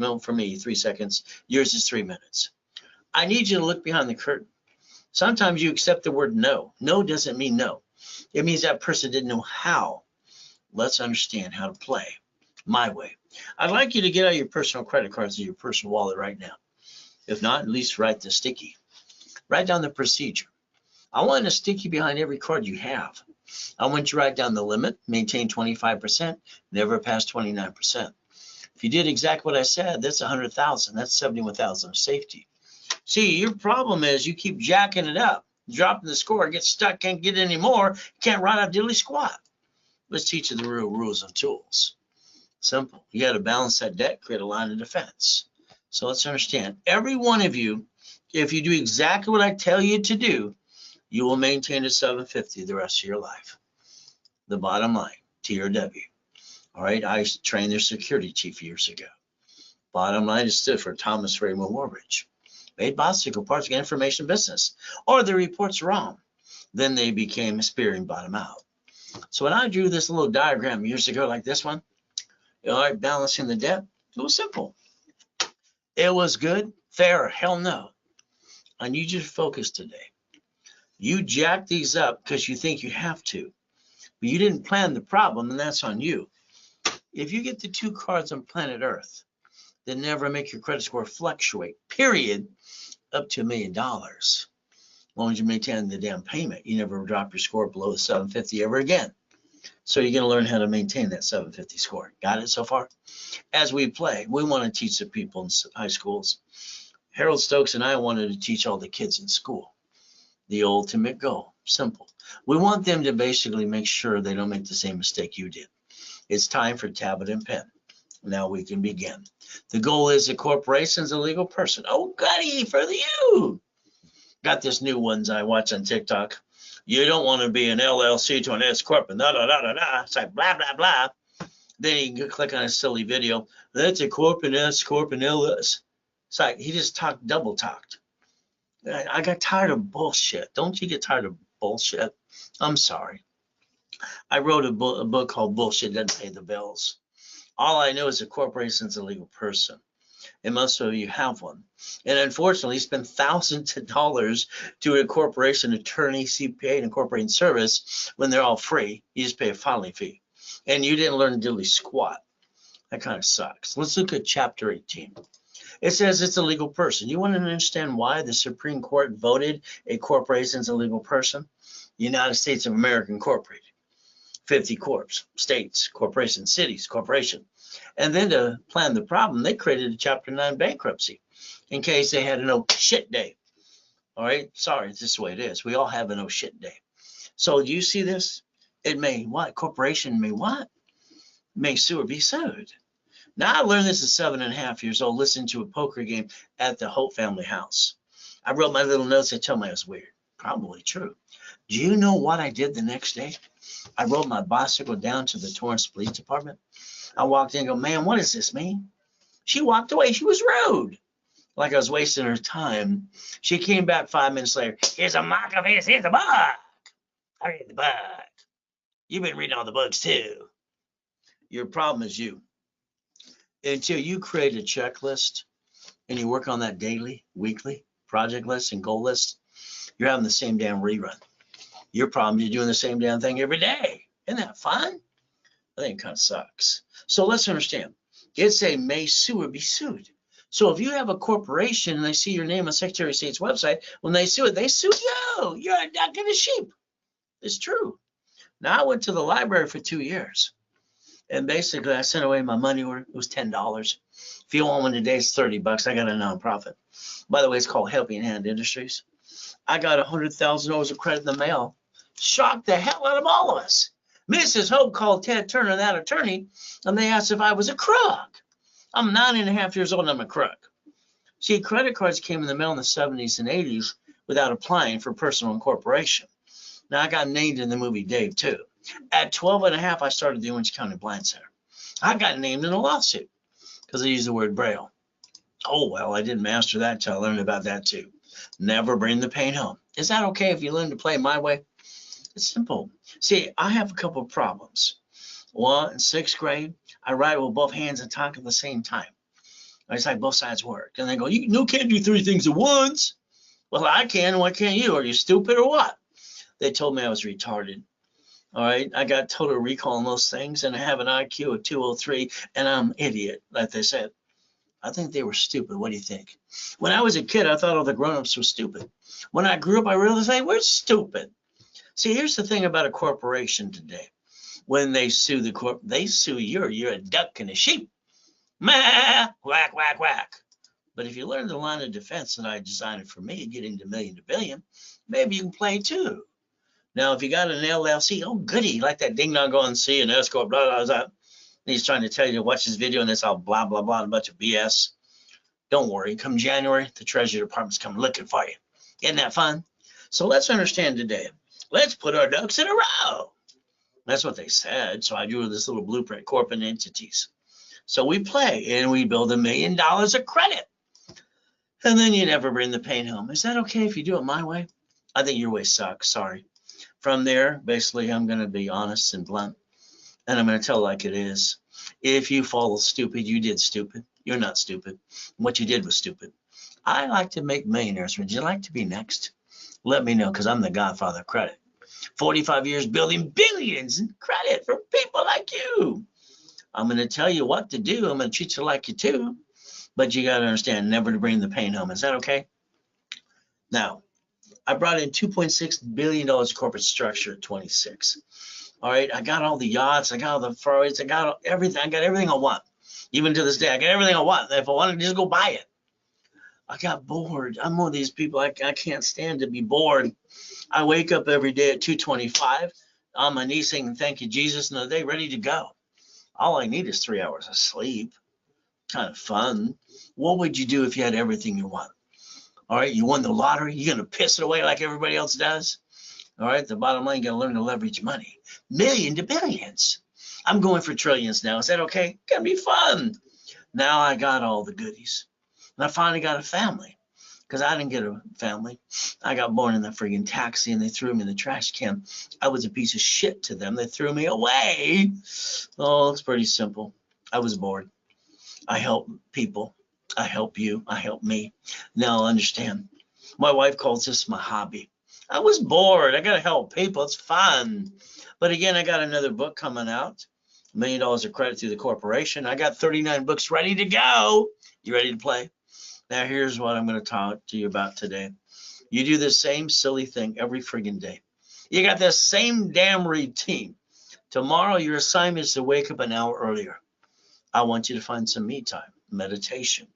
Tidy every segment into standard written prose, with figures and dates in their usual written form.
No, for me, 3 seconds. Yours is 3 minutes. I need you to look behind the curtain. Sometimes you accept the word no. No doesn't mean no. It means that person didn't know how. Let's understand how to play my way. I'd like you to get out your personal credit cards in your personal wallet right now. If not, at least write the sticky. Write down the procedure. I want a sticky behind every card you have. I want you to write down the limit, maintain 25%, never pass 29%. If you did exactly what I said, that's 100,000. That's 71,000 of safety. See, your problem is you keep jacking it up, dropping the score, get stuck, can't get any more, can't write out diddly squat. Let's teach you the real rules of tools. Simple. You got to balance that deck, create a line of defense. So let's understand. Every one of you, if you do exactly what I tell you to do, you will maintain a 750 the rest of your life. The bottom line, T or W. All right, I trained their security chief years ago. Bottom line is stood for Thomas Raymond Woolridge. Made bicycle parts of information business, or the report's wrong. Then they became spearing bottom out. So when I drew this little diagram years ago, like this one, all right, balancing the debt, it was simple. It was good, fair, hell no. I need you to focus today. You jack these up because you think you have to, but you didn't plan the problem, and that's on you. If you get the 2 cards on planet Earth that never make your credit score fluctuate, period, up to $1 million, as long as you maintain the damn payment, you never drop your score below 750 ever again. So you're going to learn how to maintain that 750 score. Got it so far? As we play, we want to teach the people in high schools. Harold Stokes and I wanted to teach all the kids in school the ultimate goal. Simple. We want them to basically make sure they don't make the same mistake you did. It's time for tablet and pen. Now we can begin. The goal is a corporation's a legal person. Oh, goody, for you. Got this new ones I watch on TikTok. You don't want to be an LLC to an S corp and da da da da da. It's like blah blah blah. Then you can click on a silly video. That's a corp and S corp and LS. It's like he just double talked. I got tired of bullshit. Don't you get tired of bullshit? I'm sorry. I wrote a book called Bullshit Doesn't Pay the Bills. All I know is a corporation's a legal person, and most of you have one. And unfortunately, you spend thousands of dollars to a corporation attorney, CPA, and incorporating service when they're all free. You just pay a filing fee, and you didn't learn diddly squat. That kind of sucks. Let's look at Chapter 18. It says it's a legal person. You want to understand why the Supreme Court voted a corporation as a legal person? United States of America Incorporated. 50 corps, states, corporations, cities, corporation. And then to plan the problem, they created a Chapter 9 bankruptcy in case they had an oh shit day. All right, sorry, it's just the way it is. We all have an oh shit day. So do you see this? It may what? Corporation may what? May sue or be sued. Now I learned this at 7.5 years old, listening to a poker game at the Hope family house. I wrote my little notes that tell me it was weird. Probably true. Do you know what I did the next day? I rode my bicycle down to the Torrance Police Department. I walked in and go, man, what does this mean? She walked away. She was rude. Like I was wasting her time. She came back 5 minutes later. Here's a mock of this. Here's a book. I read the book. You've been reading all the books too. Your problem is you. Until you create a checklist and you work on that daily, weekly, project list and goal list, you're having the same damn rerun. Your problem is you're doing the same damn thing every day. Isn't that fun? I think it kind of sucks. So let's understand. It's a may sue or be sued. So if you have a corporation and they see your name on Secretary of State's website, when they sue it, they sue you. You're a duck and a sheep. It's true. Now I went to the library for 2 years. And basically I sent away my money order. It was $10. If you want one today, it's $30. I got a nonprofit. By the way, it's called Helping Hand Industries. I got $100,000 of credit in the mail. Shocked the hell out of all of us. Mrs. Hope called Ted Turner, that attorney, and they asked if I was a crook. I'm 9.5 years old and I'm a crook. See, credit cards came in the mail in the 70s and 80s without applying for personal incorporation. Now, I got named in the movie Dave, too. At 12.5, I started the Orange County Blind Center. I got named in a lawsuit because I used the word Braille. Oh, well, I didn't master that until I learned about that, too. Never bring the pain home. Is that okay if you learn to play my way? It's simple. See, I have a couple of problems. One, in 6th grade, I write with both hands and talk at the same time. It's like both sides work. And they go, you can't do three things at once. Well, I can. Why can't you? Are you stupid or what? They told me I was retarded. All right. I got total recall on those things, and I have an IQ of 203, and I'm an idiot, like they said. I think they were stupid. What do you think? When I was a kid, I thought all the grown-ups were stupid. When I grew up, I realized they were stupid. See, here's the thing about a corporation today. When they sue they sue you. You're a duck and a sheep. Meh, whack, whack, whack. But if you learn the line of defense that I designed for me, getting to million to billion, maybe you can play too. Now, if you got an LLC, oh goody, like that ding dong going see an escort, blah, blah, blah. And he's trying to tell you to watch this video and it's all blah, blah, blah, and a bunch of BS. Don't worry, come January, the Treasury Department's coming looking for you. Isn't that fun? So let's understand today. Let's put our ducks in a row. That's what they said. So I drew this little blueprint, corporate entities. So we play and we build $1 million of credit. And then you never bring the pain home. Is that okay if you do it my way? I think your way sucks. Sorry. From there, basically, I'm going to be honest and blunt. And I'm going to tell like it is. If you follow stupid, you did stupid. You're not stupid. What you did was stupid. I like to make millionaires. Would you like to be next? Let me know, because I'm the godfather of credit. 45 years building billions in credit for people like you. I'm going to tell you what to do. I'm going to treat you like you too. But you got to understand, never to bring the pain home. Is that okay? Now, I brought in $2.6 billion corporate structure at 26. All right, I got all the yachts, I got all the Ferraris, I got everything. I got everything I want. Even to this day, I got everything I want. If I wanted to just go buy it. I got bored. I'm one of these people, I can't stand to be bored. I wake up every day at 2:25 on my knees saying, thank you, Jesus, and the day ready to go. All I need is 3 hours of sleep. Kind of fun. What would you do if you had everything you want? All right, you won the lottery. You're going to piss it away like everybody else does. All right, the bottom line, you got to learn to leverage money. Million to billions. I'm going for trillions now. Is that okay? Gonna be fun. Now I got all the goodies. And I finally got a family, because I didn't get a family. I got born in the friggin' taxi and they threw me in the trash can. I was a piece of shit to them. They threw me away. Oh, it's pretty simple. I was bored. I help people. I help you. I help me. Now understand. My wife calls this my hobby. I was bored. I got to help people. It's fun. But again, I got another book coming out. $1 million of credit through the corporation. I got 39 books ready to go. You ready to play? Now, here's what I'm going to talk to you about today. You do the same silly thing every friggin' day. You got the same damn routine. Tomorrow, your assignment is to wake up an hour earlier. I want you to find some me time, meditation.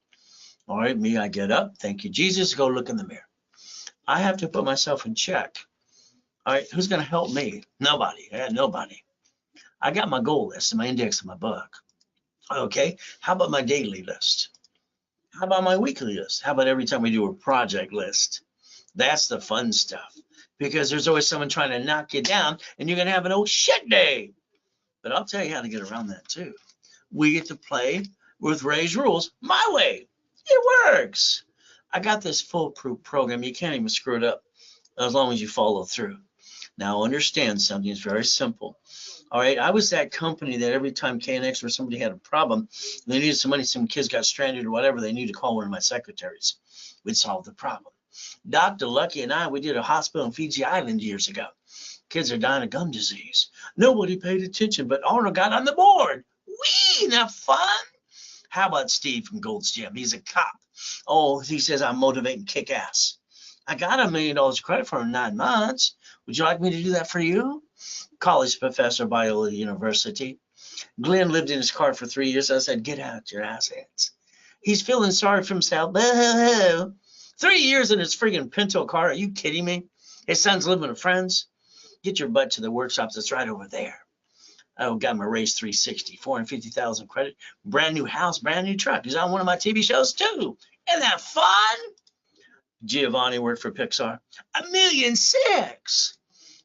All right, me, I get up. Thank you, Jesus. Go look in the mirror. I have to put myself in check. All right, who's going to help me? Nobody. I got nobody. I got my goal list and my index in my book. Okay, how about my daily list? How about my weekly list? How about every time we do a project list? That's the fun stuff, because there's always someone trying to knock you down and you're going to have an oh shit day. But I'll tell you how to get around that too. We get to play with Ray's rules my way. It works. I got this foolproof program. You can't even screw it up as long as you follow through. Now understand something. It's very simple. All right, I was that company that every time KNX or somebody had a problem, they needed some money, some kids got stranded or whatever, they needed to call one of my secretaries. We'd solve the problem. Dr. Lucky and I, we did a hospital in Fiji Island years ago. Kids are dying of gum disease. Nobody paid attention, but Arnold got on the board. Whee, not fun? How about Steve from Gold's Gym? He's a cop. Oh, he says I'm motivating kick ass. I got $1 million credit for 9 months. Would you like me to do that for you? College professor, Biola University. Glenn lived in his car for 3 years. I said, get out your assets. He's feeling sorry for himself. Boo-hoo-hoo. 3 years in his friggin' Pinto car. Are you kidding me? His son's living with friends. Get your butt to the workshops. That's right over there. I got my Race 360, 450,000 credit, brand new house, brand new truck. He's on one of my TV shows too. Isn't that fun? Giovanni worked for Pixar. $1.6 million.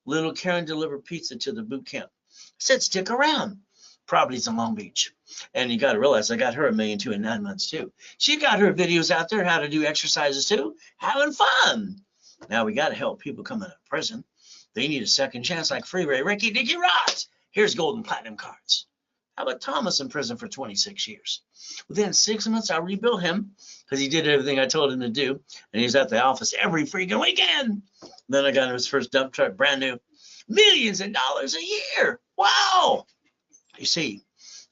Little Karen delivered pizza to the boot camp. I said, stick around. Property's in Long Beach. And you got to realize I got her $1.2 million in 9 months too. She got her videos out there, how to do exercises too, having fun. Now we got to help people coming out of prison. They need a second chance like Freeway Ricky Dicky Ross. Here's gold and platinum cards. How about Thomas in prison for 26 years? Within 6 months, I rebuilt him because he did everything I told him to do. And he's at the office every freaking weekend. Then I got him his first dump truck, brand new. Millions of dollars a year. Wow. You see,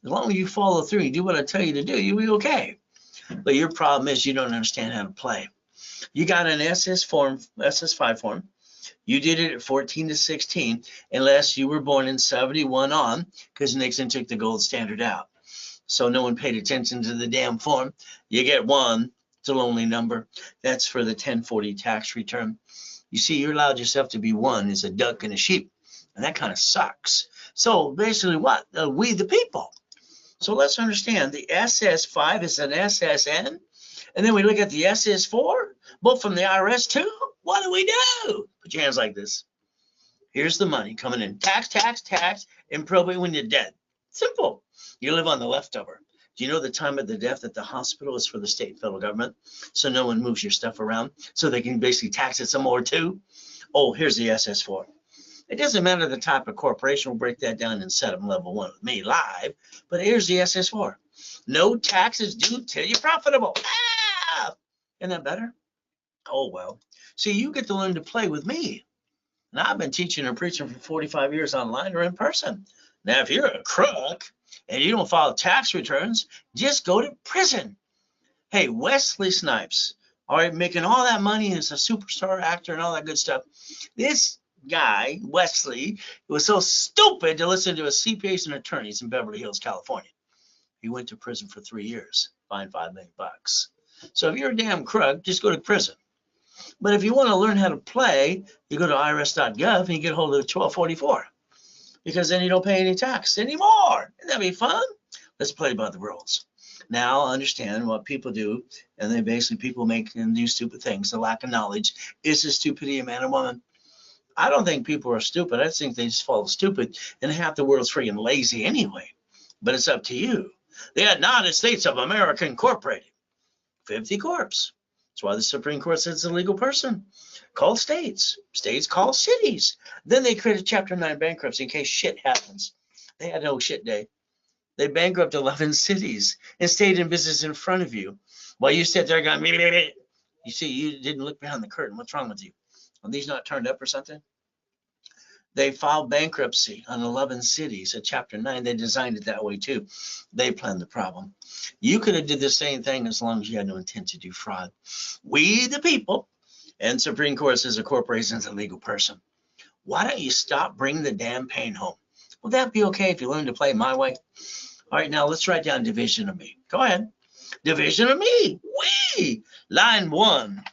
as long as you follow through and do what I tell you to do, you'll be okay. But your problem is you don't understand how to play. You got an SS5 form. You did it at 14 to 16, unless you were born in 71 on, because Nixon took the gold standard out. So no one paid attention to the damn form. You get one. It's a lonely number. That's for the 1040 tax return. You see, you allowed yourself to be one as a duck and a sheep, and that kind of sucks. So basically what? We the people. So let's understand the SS5 is an SSN, and then we look at the SS4, both from the IRS too. What do we do? Put your hands like this. Here's the money coming in. Tax, tax, tax, and probate when you're dead. Simple. You live on the leftover. Do you know the time of the death at the hospital is for the state and federal government? So no one moves your stuff around, so they can basically tax it some more too. Oh, here's the SS4. It doesn't matter the type of corporation. We'll break that down in setup level 1 with me live. But here's the SS4. No taxes due till you're profitable. Ah! Isn't that better? Oh, well. See, you get to learn to play with me. And I've been teaching and preaching for 45 years online or in person. Now, if you're a crook and you don't file tax returns, just go to prison. Hey, Wesley Snipes, all right, making all that money as a superstar actor and all that good stuff. This guy, Wesley, was so stupid to listen to his CPAs and attorneys in Beverly Hills, California. He went to prison for 3 years, fined $5 million. So if you're a damn crook, just go to prison. But if you want to learn how to play, you go to irs.gov and you get a hold of 1244, because then you don't pay any tax anymore. Isn't that be fun? Let's play by the rules. Now understand what people do, and they basically people make and do stupid things. The lack of knowledge is the stupidity of man and woman. I don't think people are stupid. I think they just follow stupid, and half the world's freaking lazy anyway. But it's up to you. The United States of America Incorporated, 50 corps. That's why the Supreme Court says it's a legal person. Call states. States call cities. Then they created Chapter 9 bankruptcy in case shit happens. They had no shit day. They bankrupt 11 cities and stayed in business in front of you while you sit there going, you see, you didn't look behind the curtain. What's wrong with you? Are these not turned up or something? They filed bankruptcy on 11 cities at Chapter 9. They designed it that way too. They planned the problem. You could have did the same thing as long as you had no intent to do fraud. We the people, and Supreme Court says a corporation is a legal person. Why don't you stop bringing the damn pain home? Would that be okay if you learn to play my way? All right, now let's write down division of me. Go ahead. Division of me. We. Line 1.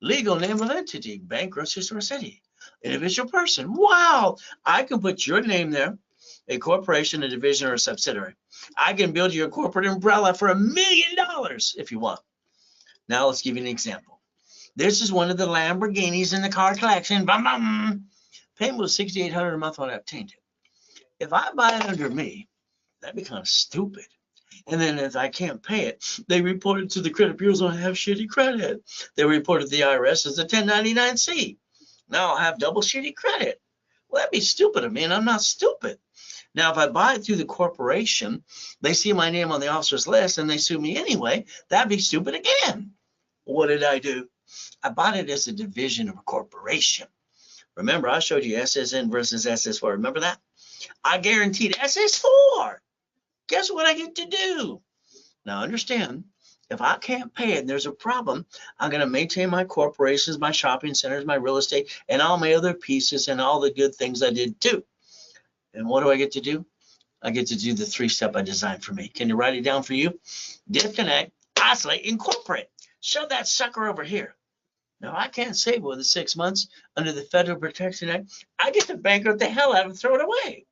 Legal name of entity. Bank, grocery store, city. Individual person. Wow. I can put your name there. A corporation, a division, or a subsidiary. I can build you a corporate umbrella for $1 million if you want. Now let's give you an example. This is one of the Lamborghinis in the car collection. Bum, bum. Payment was $6,800 a month when I obtained it. If I buy it under me, that'd be kind of stupid. And then if I can't pay it, they report it to the credit bureaus on have shitty credit. They report it to the IRS as a 1099-C. Now I'll have double shitty credit. Well, that'd be stupid of me, and I'm not stupid. Now, if I buy it through the corporation, they see my name on the officer's list, and they sue me anyway. That'd be stupid again. What did I do? I bought it as a division of a corporation. Remember, I showed you SSN versus SS4. Remember that? I guaranteed SS4. Guess what I get to do? Now, understand, if I can't pay it and there's a problem, I'm going to maintain my corporations, my shopping centers, my real estate, and all my other pieces and all the good things I did too. And what do I get to do? I get to do the 3-step I designed for me. Can you write it down for you? Disconnect, isolate, incorporate. Shove that sucker over here. Now, I can't save within 6 months under the Federal Protection Act. I get to bankrupt the hell out of it and throw it away.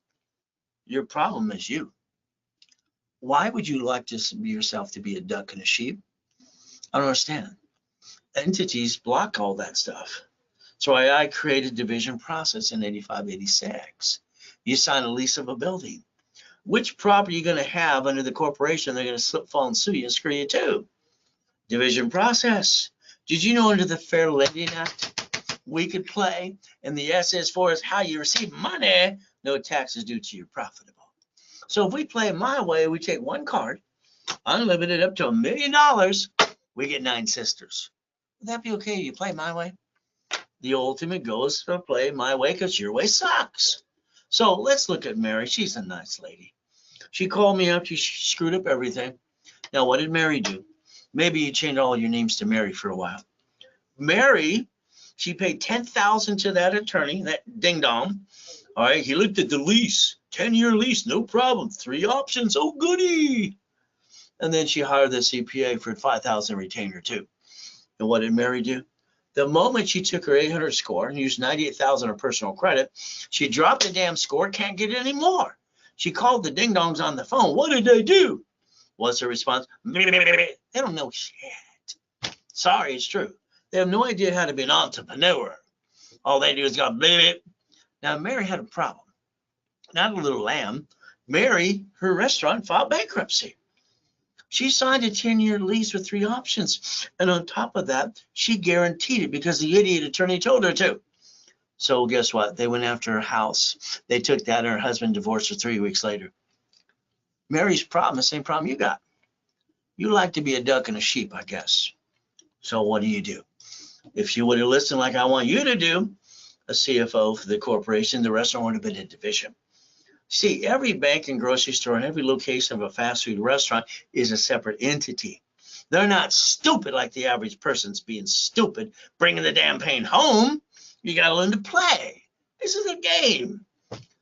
Your problem is you. Why would you like yourself to be a duck and a sheep? I don't understand. Entities block all that stuff. That's why I created division process in 85, 86. You sign a lease of a building. Which property are you going to have under the corporation? They're going to slip, fall, and sue you and screw you too. Division process. Did you know under the Fair Lending Act, we could play, and the SS4 is how you receive money, no taxes due to your profitable. So if we play my way, we take one card, unlimited up to $1 million, we get 9 sisters. Would that be okay? You play my way? The ultimate goal is to play my way because your way sucks. So let's look at Mary. She's a nice lady. She called me up. She screwed up everything. Now, what did Mary do? Maybe you changed all your names to Mary for a while. Mary, she paid $10,000 to that attorney, that ding dong. All right, he looked at the lease, 10-year lease, no problem. 3 options, oh goody. And then she hired the CPA for $5,000 retainer too. And what did Mary do? The moment she took her 800 score and used 98,000 of personal credit, she dropped the damn score, can't get it anymore. She called the ding dongs on the phone. What did they do? What's her response? They don't know shit. Sorry, it's true. They have no idea how to be an entrepreneur. All they do is go, bleh. Now, Mary had a problem. Not a little lamb. Mary, her restaurant, filed bankruptcy. She signed a 10-year lease with 3 options. And on top of that, she guaranteed it because the idiot attorney told her to. So guess what? They went after her house. They took that and her husband divorced her 3 weeks later. Mary's problem, the same problem you got. You like to be a duck and a sheep, I guess. So what do? If you would have listened like I want you to do, a CFO for the corporation, the restaurant would have been a division. See, every bank and grocery store and every location of a fast food restaurant is a separate entity. They're not stupid like the average person's being stupid, bringing the damn pain home. You got to learn to play. This is a game.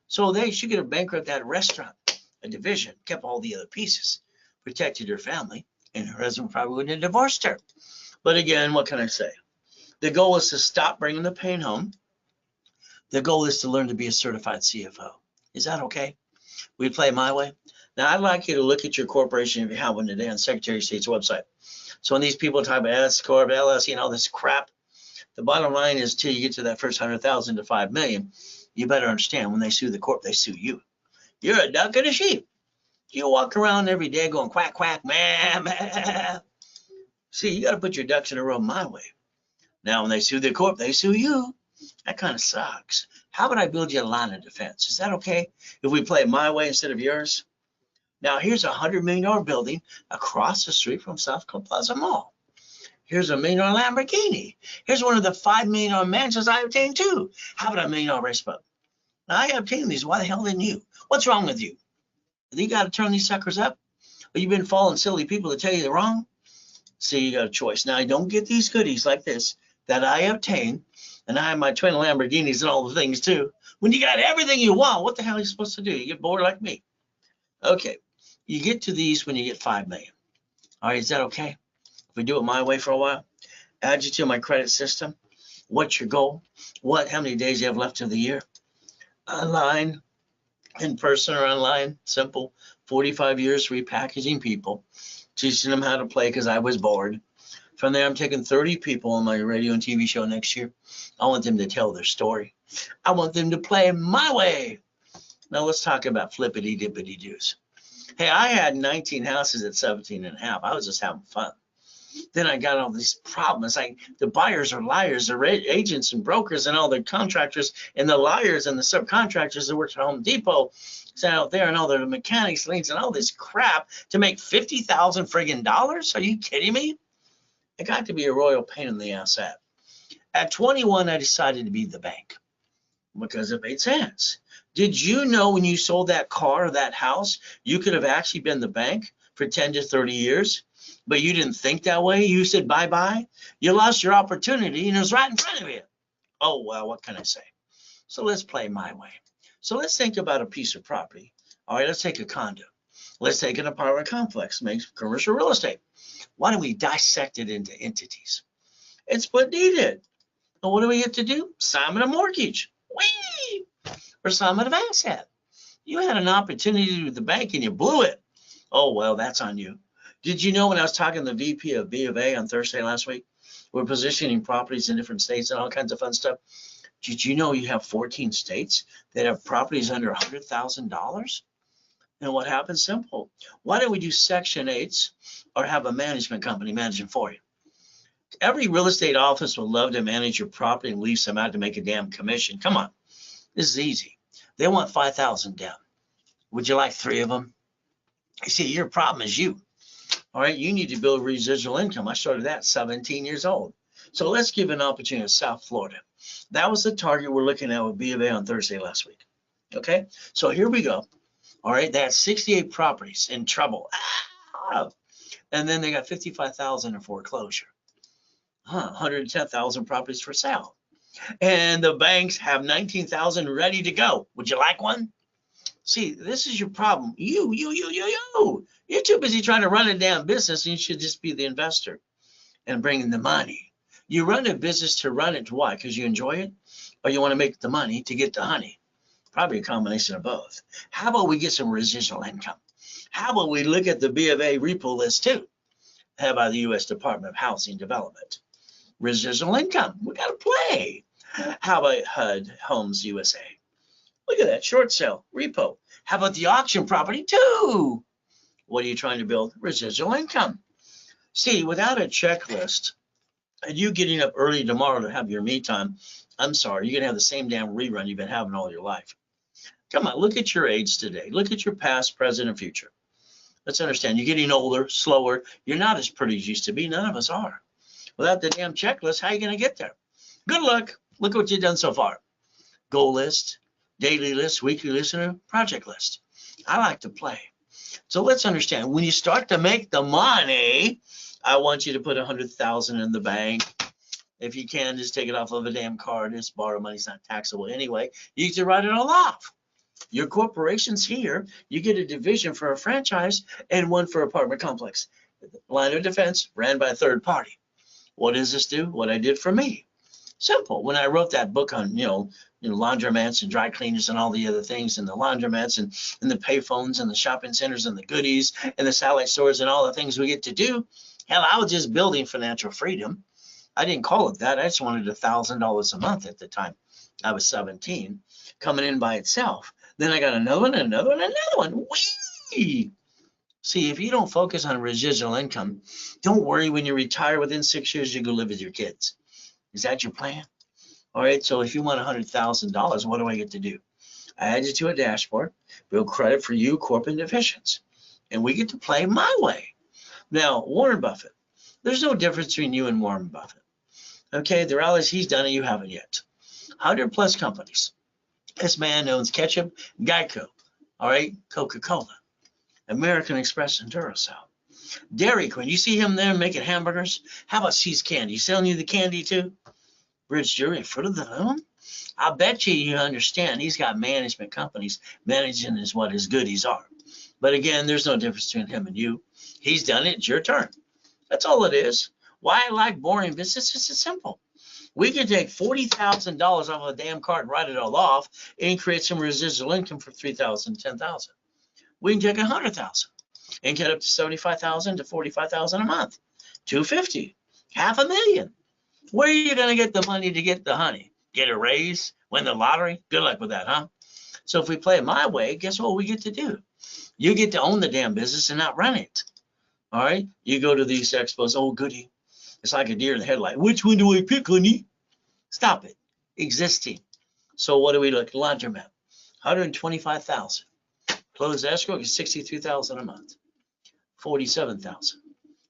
So she could have bankrupted that restaurant, a division, kept all the other pieces, protected her family, and her husband probably wouldn't have divorced her. But again, what can I say? The goal is to stop bringing the pain home. The goal is to learn to be a certified CFO. Is that okay? We play my way. Now, I'd like you to look at your corporation if you have one today on Secretary of State's website. So when these people talk about S Corp, LLC, and all this crap, the bottom line is till you get to that first 100,000 to 5 million, you better understand when they sue the corp, they sue you. You're a duck and a sheep. You walk around every day going quack, quack, meh. See, you got to put your ducks in a row my way. Now, when they sue the corp, they sue you. That kind of sucks. How about I build you a line of defense? Is that okay if we play my way instead of yours? Now, here's a $100 million building across the street from South Plaza Mall. Here's a $1 million Lamborghini. Here's one of the $5 million mansions I obtained too. How about a $1 million race boat? Now, I obtained these. Why the hell didn't you? What's wrong with you? You got to turn these suckers up? Or you've been following silly people to tell you they're wrong? See, you got a choice. Now, I don't get these goodies like this that I obtain, and I have my twin Lamborghinis and all the things too. When you got everything you want, what the hell are you supposed to do? You get bored like me. Okay, you get to these when you get 5 million. All right, is that okay? If we do it my way for a while, add you to my credit system. What's your goal? How many days you have left of the year? Online, in person or online, simple. 45 years repackaging people, teaching them how to play because I was bored. From there, I'm taking 30 people on my radio and TV show next year. I want them to tell their story. I want them to play my way. Now let's talk about flippity dippity doos. Hey, I had 19 houses at 17 and a half. I was just having fun. Then I got all these problems. The buyers are liars, the agents and brokers and all the contractors and the liars and the subcontractors that work at Home Depot sat out there and all the mechanics, liens and all this crap to make $50,000 friggin' dollars. Are you kidding me? It got to be a royal pain in the ass. At 21, I decided to be the bank because it made sense. Did you know when you sold that car or that house, you could have actually been the bank for 10 to 30 years, but you didn't think that way? You said bye-bye. You lost your opportunity and it was right in front of you. Oh, well, what can I say? So let's play my way. So let's think about a piece of property. All right, let's take a condo. Let's take an apartment complex, make commercial real estate. Why don't we dissect it into entities? It's what needed. And what do we get to do? Assignment of mortgage. Whee! Or assignment of asset. You had an opportunity with the bank and you blew it. Oh, well, that's on you. Did you know when I was talking to the VP of B of A on Thursday last week, we're positioning properties in different states and all kinds of fun stuff. Did you know you have 14 states that have properties under $100,000? And what happens? Simple. Why don't we do Section 8s or have a management company managing for you? Every real estate office would love to manage your property and leave some out to make a damn commission. Come on. This is easy. They want $5,000 down. Would you like 3 of them? You see, your problem is you. All right, you need to build residual income. I started that 17 years old. So let's give an opportunity to South Florida. That was the target we're looking at with B of A on Thursday last week. Okay, so here we go. All right, they had 68 properties in trouble. And then they got 55,000 in foreclosure. 110,000 properties for sale. And the banks have 19,000 ready to go. Would you like one? See, this is your problem. You're too busy trying to run a damn business, and you should just be the investor and bring in the money. You run a business to run it. Why? Because you enjoy it, or you want to make the money to get the honey? Probably a combination of both. How about we get some residual income? How about we look at the B of A repo list too? How about the U.S. Department of Housing Development? Residual income. We got to play. How about HUD Homes USA? Look at that short sale repo. How about the auction property too? What are you trying to build? Residual income. See, without a checklist, and you getting up early tomorrow to have your me time, I'm sorry, you're gonna have the same damn rerun you've been having all your life. Come on, look at your age today. Look at your past, present, and future. Let's understand, you're getting older, slower. You're not as pretty as you used to be. None of us are. Without the damn checklist, how are you gonna get there? Good luck. Look what you've done so far. Goal list, daily list, weekly list, and a project list. I like to play. So let's understand, when you start to make the money, I want you to put 100,000 in the bank. If you can, just take it off of a damn card. Just borrow money. It's not taxable anyway. You get to write it all off. Your corporation's here. You get a division for a franchise and one for apartment complex. Line of defense ran by a third party. What does this do? What I did for me. Simple. When I wrote that book on, laundromats and dry cleaners and all the other things, and the laundromats and the payphones and the shopping centers and the goodies and the satellite stores and all the things we get to do, hell, I was just building financial freedom. I didn't call it that. I just wanted $1,000 a month at the time. I was 17, coming in by itself. Then I got another one, another one, another one. Whee! See, if you don't focus on residual income, don't worry when you retire within 6 years, you go live with your kids. Is that your plan? All right, so if you want $100,000, what do I get to do? I add you to a dashboard, build credit for you, corporate divisions, and we get to play my way. Now, Warren Buffett, there's no difference between you and Warren Buffett. Okay, the reality is he's done it, you haven't yet. 100 plus companies. This man owns ketchup, Geico, all right, Coca-Cola, American Express, and Duracell. Dairy Queen, you see him there making hamburgers? How about See's Candy? He's selling you the candy too? Bridge Jewelry, Fruit of the Loom? I bet you understand he's got management companies managing what his goodies are. But again, there's no difference between him and you. He's done it. It's your turn. That's all it is. Why I like boring business? It's simple. We can take $40,000 off a damn card and write it all off and create some residual income for $3,000, $10,000. We can take $100,000 and get up to $75,000 to $45,000 a month, $250,000, $500,000. Where are you going to get the money to get the honey? Get a raise? Win the lottery? Good luck with that, huh? So if we play it my way, guess what we get to do? You get to own the damn business and not run it. All right? You go to these expos, oh, goody. It's like a deer in the headlight. Which one do I pick, honey? Stop it. Existing. So what do we look? Laundromat, $125,000. Closed escrow is $63,000 a month. $47,000.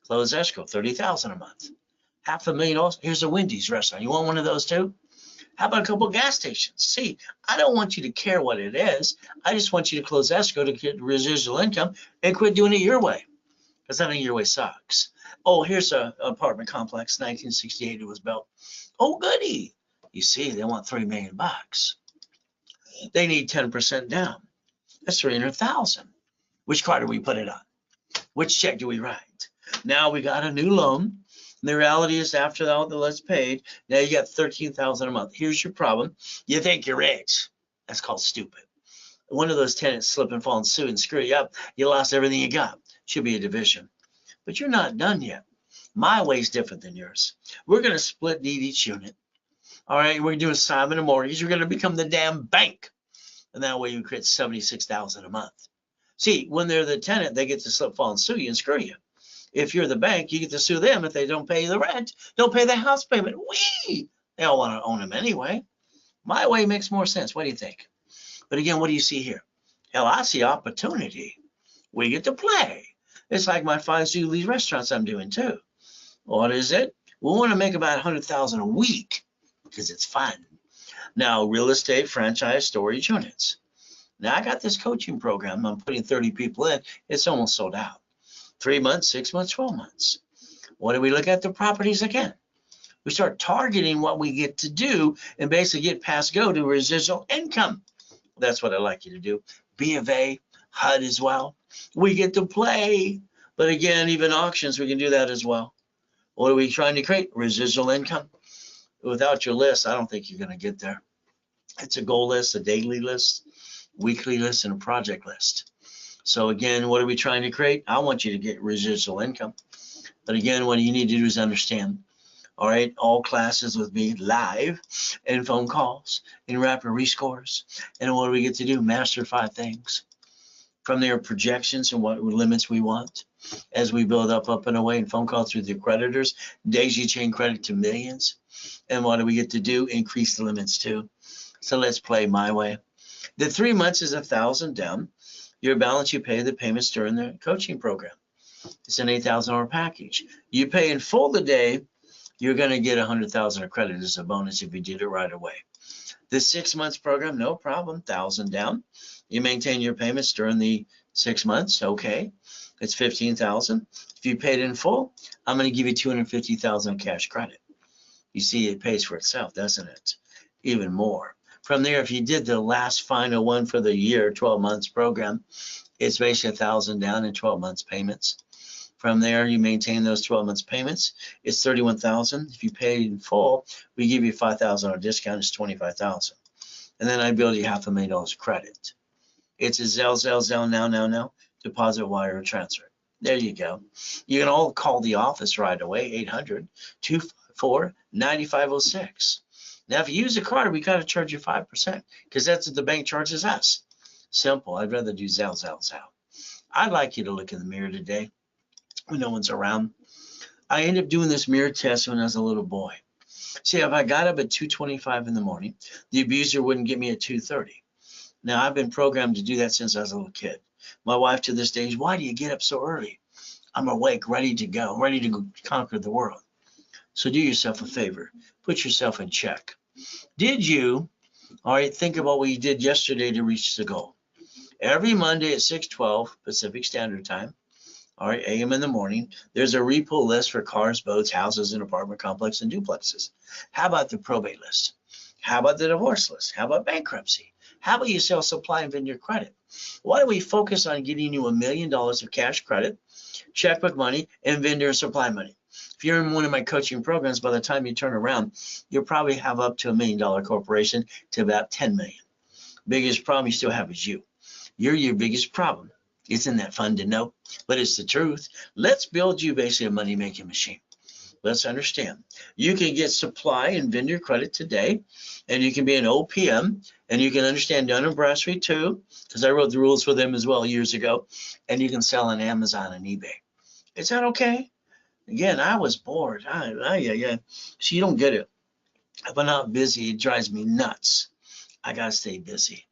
Closed escrow, $30,000 a month. $500,000. Here's a Wendy's restaurant. You want one of those too? How about a couple of gas stations? See, I don't want you to care what it is. I just want you to close escrow to get residual income and quit doing it your way. Because I think your way sucks. Oh, here's an apartment complex, 1968 it was built. Oh, goody. You see, they want $3 million. They need 10% down. That's $300,000. Which card do we put it on? Which check do we write? Now we got a new loan. The reality is after all the less paid, now you got $13,000 a month. Here's your problem. You think you're rich. That's called stupid. One of those tenants slip and fall and sue and screw you up. You lost everything you got. Should be a division. But you're not done yet. My way is different than yours. We're going to split deed each unit. All right, we're going to do assignment of mortgage. You're going to become the damn bank. And that way you create $76,000 a month. See, when they're the tenant, they get to slip, fall, and sue you and screw you. If you're the bank, you get to sue them if they don't pay the rent, don't pay the house payment. Whee! They all want to own them anyway. My way makes more sense. What do you think? But again, what do you see here? Hell, I see opportunity. We get to play. It's like my 5 restaurants I'm doing too. What is it? We want to make about 100,000 a week because it's fun. Now, real estate franchise storage units. Now, I got this coaching program. I'm putting 30 people in. It's almost sold out. 3 months, 6 months, 12 months. What do we look at? The properties again. We start targeting what we get to do and basically get past go to residual income. That's what I'd like you to do. B of A, HUD as well. We get to play. But again, even auctions, we can do that as well. What are we trying to create? Residual income. Without your list, I don't think you're going to get there. It's a goal list, a daily list, weekly list, and a project list. So again, what are we trying to create? I want you to get residual income. But again, what you need to do is understand. All right, all classes with me live and phone calls and rapid rescores. And what do we get to do? Master 5 things. From their projections and what limits we want as we build up and away, and phone calls through the creditors, daisy chain credit to millions. And what do we get to do? Increase the limits too. So let's play my way. The 3 months is 1,000 down. Your balance, you pay the payments during the coaching program. It's an $8,000 package. You pay in full today, you're going to get 100,000 of credit as a bonus if you did it right away. The 6 months program, no problem, 1,000 down. You maintain your payments during the 6 months, okay. It's 15,000. If you paid in full, I'm going to give you 250,000 cash credit. You see, it pays for itself, doesn't it? Even more. From there, if you did the last final one for the year, 12 months program, it's basically 1,000 down in 12 months payments. From there, you maintain those 12 months payments. It's 31,000. If you pay in full, we give you 5,000 on discount. It's 25,000. And then I bill you $500,000 credit. It's a Zelle, now, deposit, wire, or transfer. There you go. You can all call the office right away, 800-254-9506. Now, if you use a card, we got to charge you 5% because that's what the bank charges us. Simple. I'd rather do Zelle. I'd like you to look in the mirror today when no one's around. I ended up doing this mirror test when I was a little boy. See, if I got up at 2:25 in the morning, the abuser wouldn't get me at 2:30. Now, I've been programmed to do that since I was a little kid. My wife to this day is, why do you get up so early? I'm awake, ready to go, ready to go conquer the world. So do yourself a favor. Put yourself in check. Did you, all right, think about what you did yesterday to reach the goal? Every Monday at 6:12 Pacific Standard Time, all right, a.m. in the morning, there's a repo list for cars, boats, houses, and apartment complexes and duplexes. How about the probate list? How about the divorce list? How about bankruptcy? How about you sell supply and vendor credit? Why don't we focus on getting you $1 million of cash credit, checkbook money, and vendor and supply money? If you're in one of my coaching programs, by the time you turn around, you'll probably have up to $1 million corporation to about 10 million. Biggest problem you still have is you. You're your biggest problem. Isn't that fun to know? But it's the truth. Let's build you basically a money-making machine. Let's understand. You can get supply and vendor credit today, and you can be an OPM, and you can understand Dun & Bradstreet too, because I wrote the rules for them as well years ago, and you can sell on Amazon and eBay. Is that okay? Again, I was bored. Yeah. So you don't get it. If I'm not busy, it drives me nuts. I got to stay busy.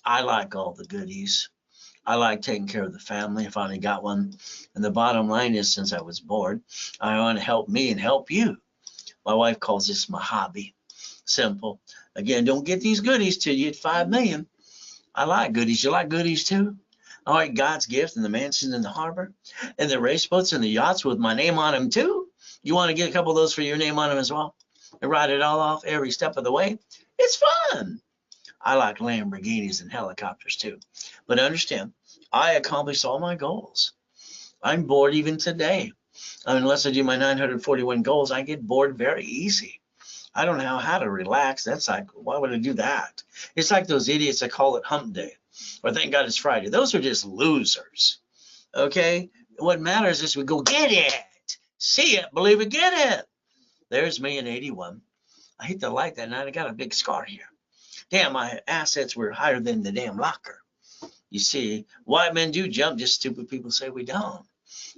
I like all the goodies. I like taking care of the family. I finally got one. And the bottom line is, since I was bored, I want to help me and help you. My wife calls this my hobby. Simple. Again, don't get these goodies till you hit 5 million. I like goodies. You like goodies too? All right, God's gift and the mansions in the harbor and the race boats and the yachts with my name on them too. You want to get a couple of those for your name on them as well and ride it all off every step of the way? It's fun. I like Lamborghinis and helicopters too. But understand, I accomplished all my goals. I'm bored even today. Unless I do my 941 goals, I get bored very easy. I don't know how to relax. That's like, why would I do that? It's like those idiots that call it hump day or thank God it's Friday. Those are just losers. Okay? What matters is we go get it. See it, believe it, get it. There's me in 81. I hit the light that night. I got a big scar here. Damn, my assets were higher than the damn locker. You see, white men do jump, just stupid people say we don't.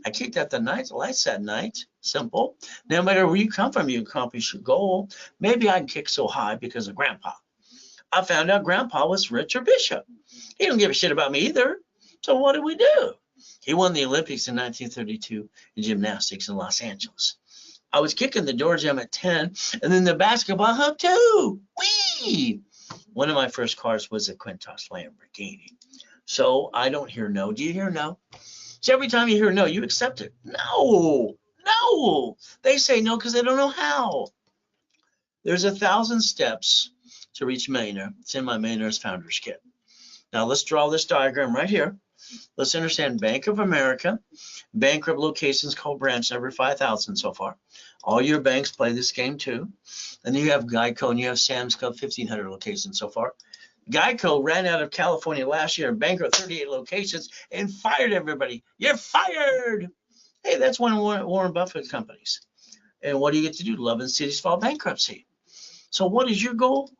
I kicked out the lights that night. Simple. No matter where you come from, you accomplish your goal. Maybe I can kick so high because of grandpa. I found out Grandpa was Richard Bishop. He don't give a shit about me either. So what did we do? He won the Olympics in 1932 in gymnastics in Los Angeles. I was kicking the door jam at 10, and then the basketball hoop too. Whee! One of my first cars was a Quintos Lamborghini. So I don't hear no. Do you hear no? So every time you hear no, you accept it. No, no. They say no because they don't know how. There's 1,000 steps to reach millionaire. It's in my Millionaire's Founders Kit. Now let's draw this diagram right here. Let's understand Bank of America. Bankrupt locations called branch number 5,000 so far. All your banks play this game too. And then you have Geico and you have Sam's Club, 1,500 locations so far. Geico ran out of California last year and bankrupt 38 locations and fired everybody. You're fired. Hey, that's one of Warren Buffett's companies. And what do you get to do? 11 cities file bankruptcy. So what is your goal?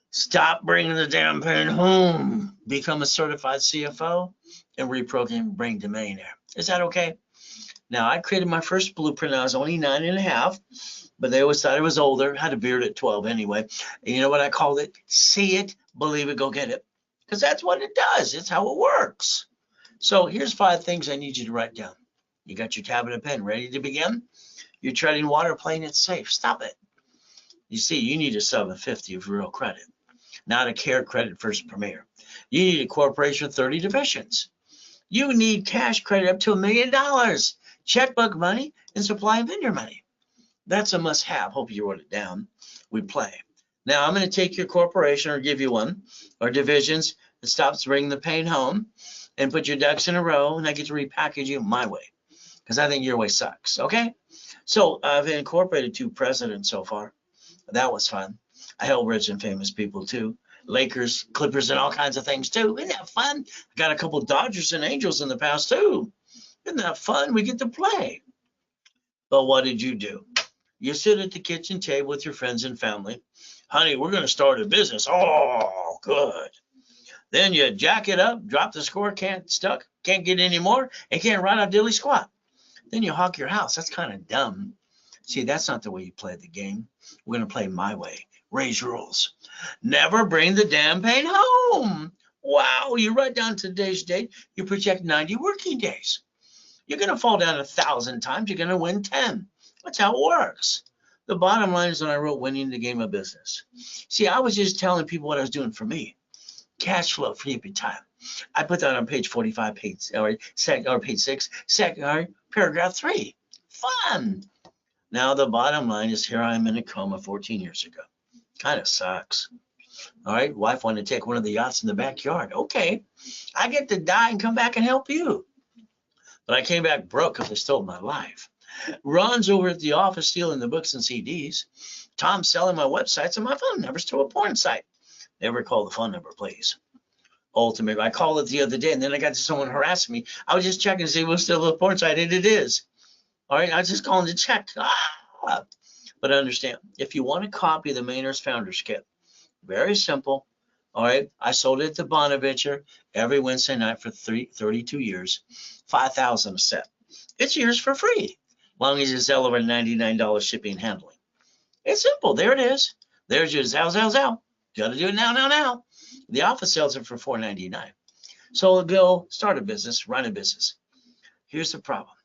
Stop bringing the damn pen home. Become a certified CFO and reprogram Bring to Millionaire. Is that okay? Now, I created my first blueprint. I was only 9.5, but they always thought I was older. Had a beard at 12 anyway. And you know what I called it? See it, believe it, go get it. Because that's what it does. It's how it works. So here's 5 things I need you to write down. You got your tablet and pen ready to begin? You're treading water, playing it safe. Stop it. You see, you need a 750 of real credit, not a care credit first premier. You need a corporation with 30 divisions. You need cash credit up to $1 million, checkbook money, and supply and vendor money. That's a must-have. Hope you wrote it down. We play. Now, I'm going to take your corporation or give you one, or divisions that stops bringing the pain home, and put your ducks in a row, and I get to repackage you my way, because I think your way sucks, okay? So I've incorporated 2 presidents so far. That was fun. I help rich and famous people too. Lakers, Clippers, and all kinds of things too. Isn't that fun? I got a couple Dodgers and Angels in the past too. Isn't that fun? We get to play. But what did you do? You sit at the kitchen table with your friends and family. Honey, we're going to start a business. Oh, good. Then you jack it up, drop the score, can't get any more, and can't ride a dilly squat. Then you hawk your house. That's kind of dumb. See, that's not the way you play the game. We're going to play my way. Raise rules. Never bring the damn pain home. Wow, you write down today's date, you project 90 working days. You're going to fall down 1,000 times. You're going to win 10. That's how it works. The bottom line is when I wrote Winning the Game of Business. See, I was just telling people what I was doing for me. Cash flow, free up your time. I put that on page 45, page 6, paragraph 3. Fun. Now the bottom line is here I am in a coma 14 years ago. Kind of sucks. All right, wife wanted to take one of the yachts in the backyard. Okay, I get to die and come back and help you. But I came back broke because they stole my life. Ron's over at the office stealing the books and CDs. Tom's selling my websites and my phone numbers to a porn site. Never call the phone number, please. Ultimately, I called it the other day and then I got to someone harassing me. I was just checking to see what's still a porn site, and it is. All right, I was just calling to check. But understand, if you want a copy of the Millionaire's Founders Kit, very simple. All right, I sold it at the Bonaventure every Wednesday night for 32 years, $5,000 a set. It's yours for free, as long as you sell over $99 shipping and handling. It's simple. There it is. There's your Zell. Got to do it now. The office sells it for $4.99. So go start a business, run a business. Here's the problem.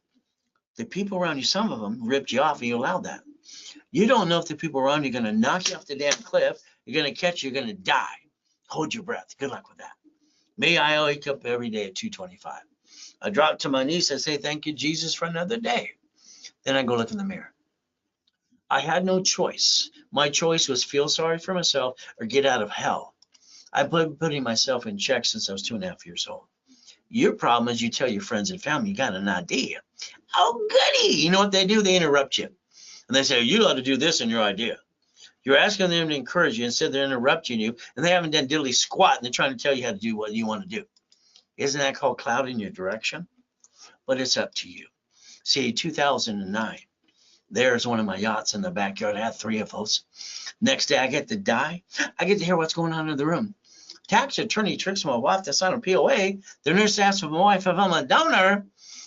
The people around you, some of them ripped you off and you allowed that. You don't know if the people around you are going to knock you off the damn cliff, you're going to catch you, you're going to die. Hold your breath. Good luck with that. Me, I wake up every day at 2:25. I drop to my knees. I say, thank you, Jesus, for another day. Then I go look in the mirror. I had no choice. My choice was feel sorry for myself or get out of hell. I've been putting myself in check since I was 2.5 years old. Your problem is you tell your friends and family you got an idea. Oh, goody. You know what they do? They interrupt you. And they say, you ought to do this in your idea. You're asking them to encourage you. Instead, they're interrupting you. And they haven't done diddly squat. And they're trying to tell you how to do what you want to do. Isn't that called clouding your direction? But it's up to you. See, 2009, there's one of my yachts in the backyard. I had 3 of those. Next day, I get to die. I get to hear what's going on in the room. Tax attorney tricks my wife to sign a POA. The nurse asks my wife if I'm a donor.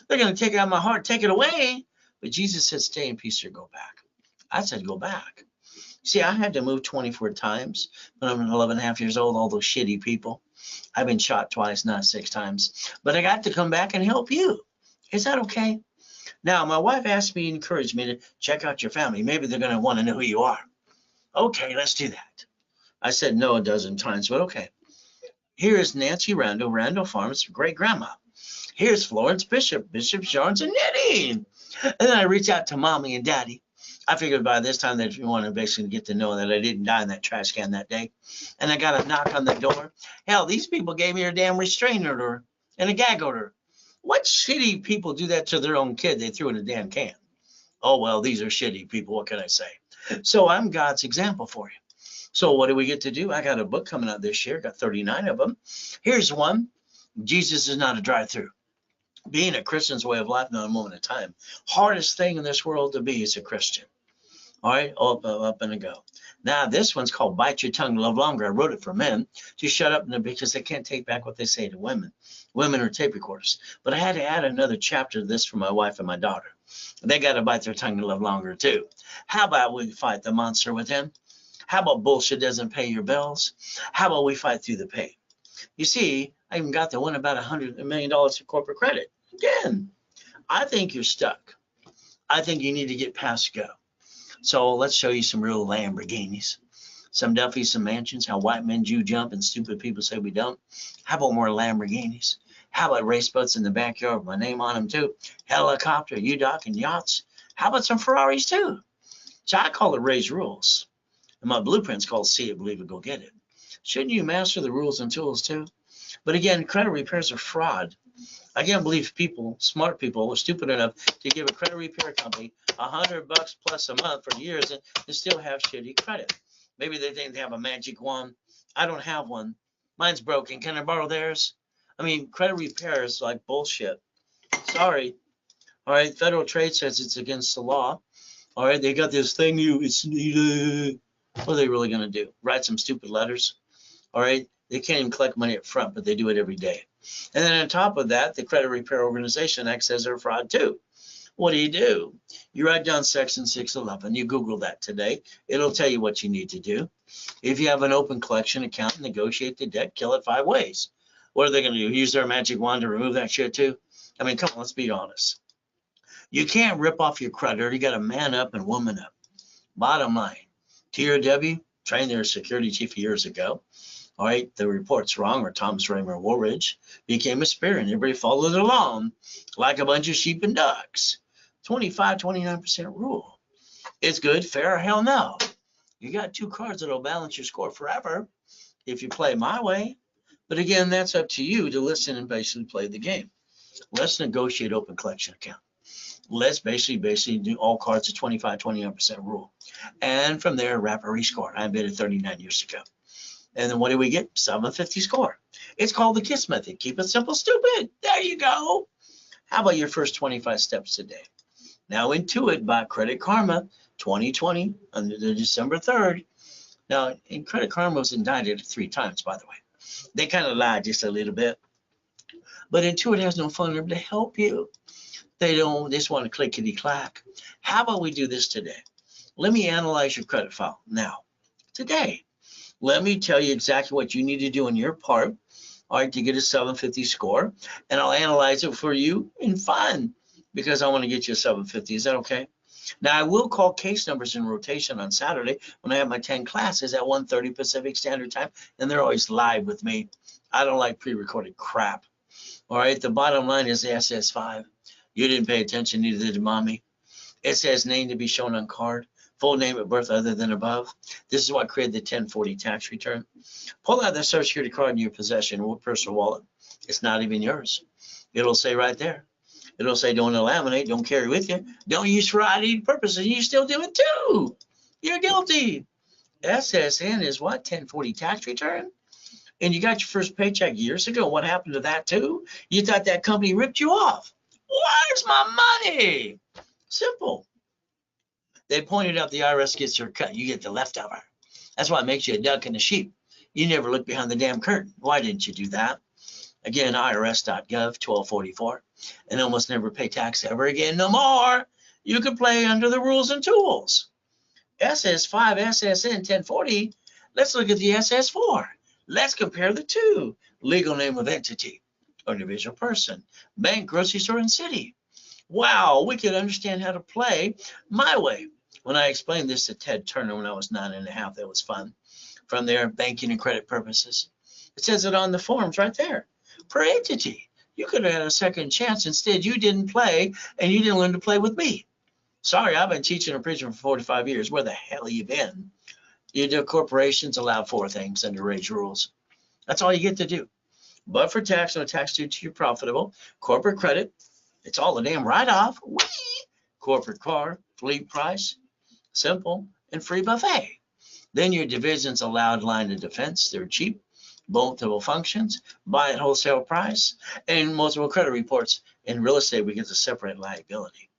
They're going to take it out of my heart, take it away. But Jesus said, stay in peace or go back. I said, go back. See, I had to move 24 times when I'm 11 and a half years old, all those shitty people. I've been shot twice, not 6 times. But I got to come back and help you. Is that okay? Now, my wife asked me, encouraged me to check out your family. Maybe they're going to want to know who you are. Okay, let's do that. I said no a dozen times, but okay. Here is Nancy Randall Farms' great grandma. Here's Florence Bishop Yarns and Knitting. And then I reached out to mommy and daddy. I figured by this time that if you want to basically get to know that I didn't die in that trash can that day. And I got a knock on the door. Hell, these people gave me a damn restraining order and a gag order. What shitty people do that to their own kid? They threw in a damn can. Oh, well, these are shitty people. What can I say? So I'm God's example for you. So what do we get to do? I got a book coming out this year. Got 39 of them. Here's one. Jesus is not a drive-through. Being a Christian's way of life, not a moment of time. Hardest thing in this world to be is a Christian. All right, up and a go. Now, this one's called Bite Your Tongue, Love Longer. I wrote it for men to shut up because they can't take back what they say to women. Women are tape recorders. But I had to add another chapter to this for my wife and my daughter. They got to bite their tongue and love longer, too. How about we fight the monster within? How about bullshit doesn't pay your bills? How about we fight through the pain? You see, I even got the one about $100 million of corporate credit. Again, I think you're stuck. I think you need to get past go. So let's show you some real Lamborghinis, some Duffys, some mansions, how white men Jew jump and stupid people say we don't. How about more Lamborghinis? How about race boats in the backyard with my name on them too? Helicopter, U-Dock, and yachts. How about some Ferraris too? So I call it raise rules. And my blueprint's called see it, believe it, go get it. Shouldn't you master the rules and tools too? But again, credit repairs are fraud. I can't believe people, smart people, are stupid enough to give a credit repair company $100 plus a month for years and still have shitty credit. Maybe they think they have a magic wand. I don't have one. Mine's broken. Can I borrow theirs? I mean, credit repair is like bullshit. Sorry. All right, Federal Trade says it's against the law. All right, they got this thing it's needed. What are they really going to do? Write some stupid letters? All right, they can't even collect money up front, but they do it every day. And then on top of that, the Credit Repair Organization Act says they're fraud too. What do? You write down Section 611. You Google that today. It'll tell you what you need to do. If you have an open collection account, negotiate the debt, kill it 5 ways. What are they going to do? Use their magic wand to remove that shit too? I mean, come on, let's be honest. You can't rip off your creditor. You got to man up and woman up. Bottom line, TRW, trained their security chief years ago. All right, the report's wrong, or Thomas Raymer Woolridge became a spear, and everybody followed along like a bunch of sheep and ducks. 25, 29% rule. It's good, fair, hell no. You got 2 cards that'll balance your score forever if you play my way. But again, that's up to you to listen and basically play the game. Let's negotiate open collection account. Let's basically do all cards at 25, 29% rule. And from there, wrap a rescore. I did it 39 years ago. And then what do we get? 750 score. It's called the KISS method. Keep it simple, stupid. There you go. How about your first 25 steps a day? Now Intuit by Credit Karma 2020 under the December 3rd. Now, and Credit Karma was indicted 3 times, by the way. They kind of lied just a little bit. But Intuit has no phone number to help you. They just want to clickety-clack. How about we do this today? Let me analyze your credit file now, today. Let me tell you exactly what you need to do on your part, all right, to get a 750 score, and I'll analyze it for you in fun because I want to get you a 750. Is that okay? Now, I will call case numbers in rotation on Saturday when I have my 10 classes at 1:30 Pacific Standard Time, and they're always live with me. I don't like pre-recorded crap. All right, the bottom line is the SS5. You didn't pay attention, neither did mommy. It says name to be shown on card. Full name at birth other than above. This is what created the 1040 tax return. Pull out that Social Security card in your possession or personal wallet. It's not even yours. It'll say right there. It'll say don't laminate, don't carry with you, don't use for ID purposes. You still do it too. You're guilty. SSN is what? 1040 tax return? And you got your first paycheck years ago. What happened to that too? You thought that company ripped you off. Where's my money? Simple. They pointed out the IRS gets your cut. You get the leftover. That's why it makes you a duck and a sheep. You never look behind the damn curtain. Why didn't you do that? Again, irs.gov 1244. And almost never pay tax ever again no more. You can play under the rules and tools. SS5, SSN 1040. Let's look at the SS4. Let's compare the two. Legal name of entity or individual person, bank, grocery store, and city. Wow, we could understand how to play my way. When I explained this to Ted Turner when I was 9.5, that was fun. From there, banking and credit purposes. It says it on the forms right there. Per entity. You could have had a second chance. Instead, you didn't play, and you didn't learn to play with me. Sorry, I've been teaching and preaching for 45 years. Where the hell have you been? You do corporations allow 4 things under Rage rules. That's all you get to do. But for tax, no tax due to you profitable. Corporate credit, it's all a damn write-off. Whee! Corporate car, fleet price, simple, and free buffet. Then your divisions allowed line of defense. They're cheap, multiple functions, buy at wholesale price, and multiple credit reports. In real estate, we get to separate liability.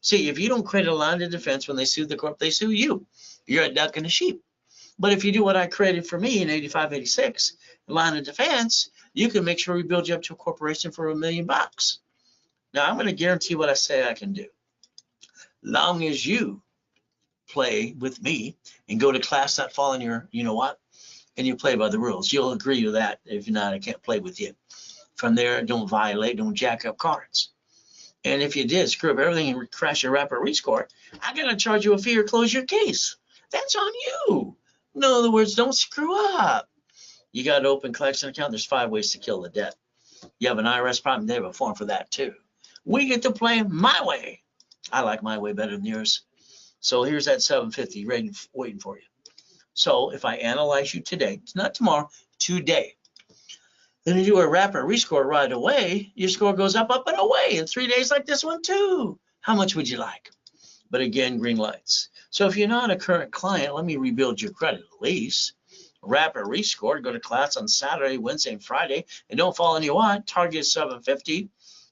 See, if you don't create a line of defense when they sue the corp, they sue you. You're a duck and a sheep. But if you do what I created for me in 85, 86, line of defense, you can make sure we build you up to a corporation for $1 million. Now, I'm going to guarantee what I say I can do. Long as you play with me and go to class that fall in your, you know what, and you play by the rules. You'll agree with that. If not, I can't play with you. From there, don't violate, don't jack up cards. And if you did screw up everything and crash your rapid rescore, I'm going to charge you a fee or close your case. That's on you. In other words, don't screw up. You got an open collection account. There's 5 ways to kill the debt. You have an IRS problem, they have a form for that too. We get to play my way. I like my way better than yours. So here's that 750 waiting for you. So if I analyze you today, not tomorrow, today, then you do a rapid rescore right away, your score goes up and away in 3 days like this one too. How much would you like? But again, green lights. So if you're not a current client, let me rebuild your credit at least. Rapid rescore, go to class on Saturday, Wednesday, and Friday, and don't fall on your want. Target is 750.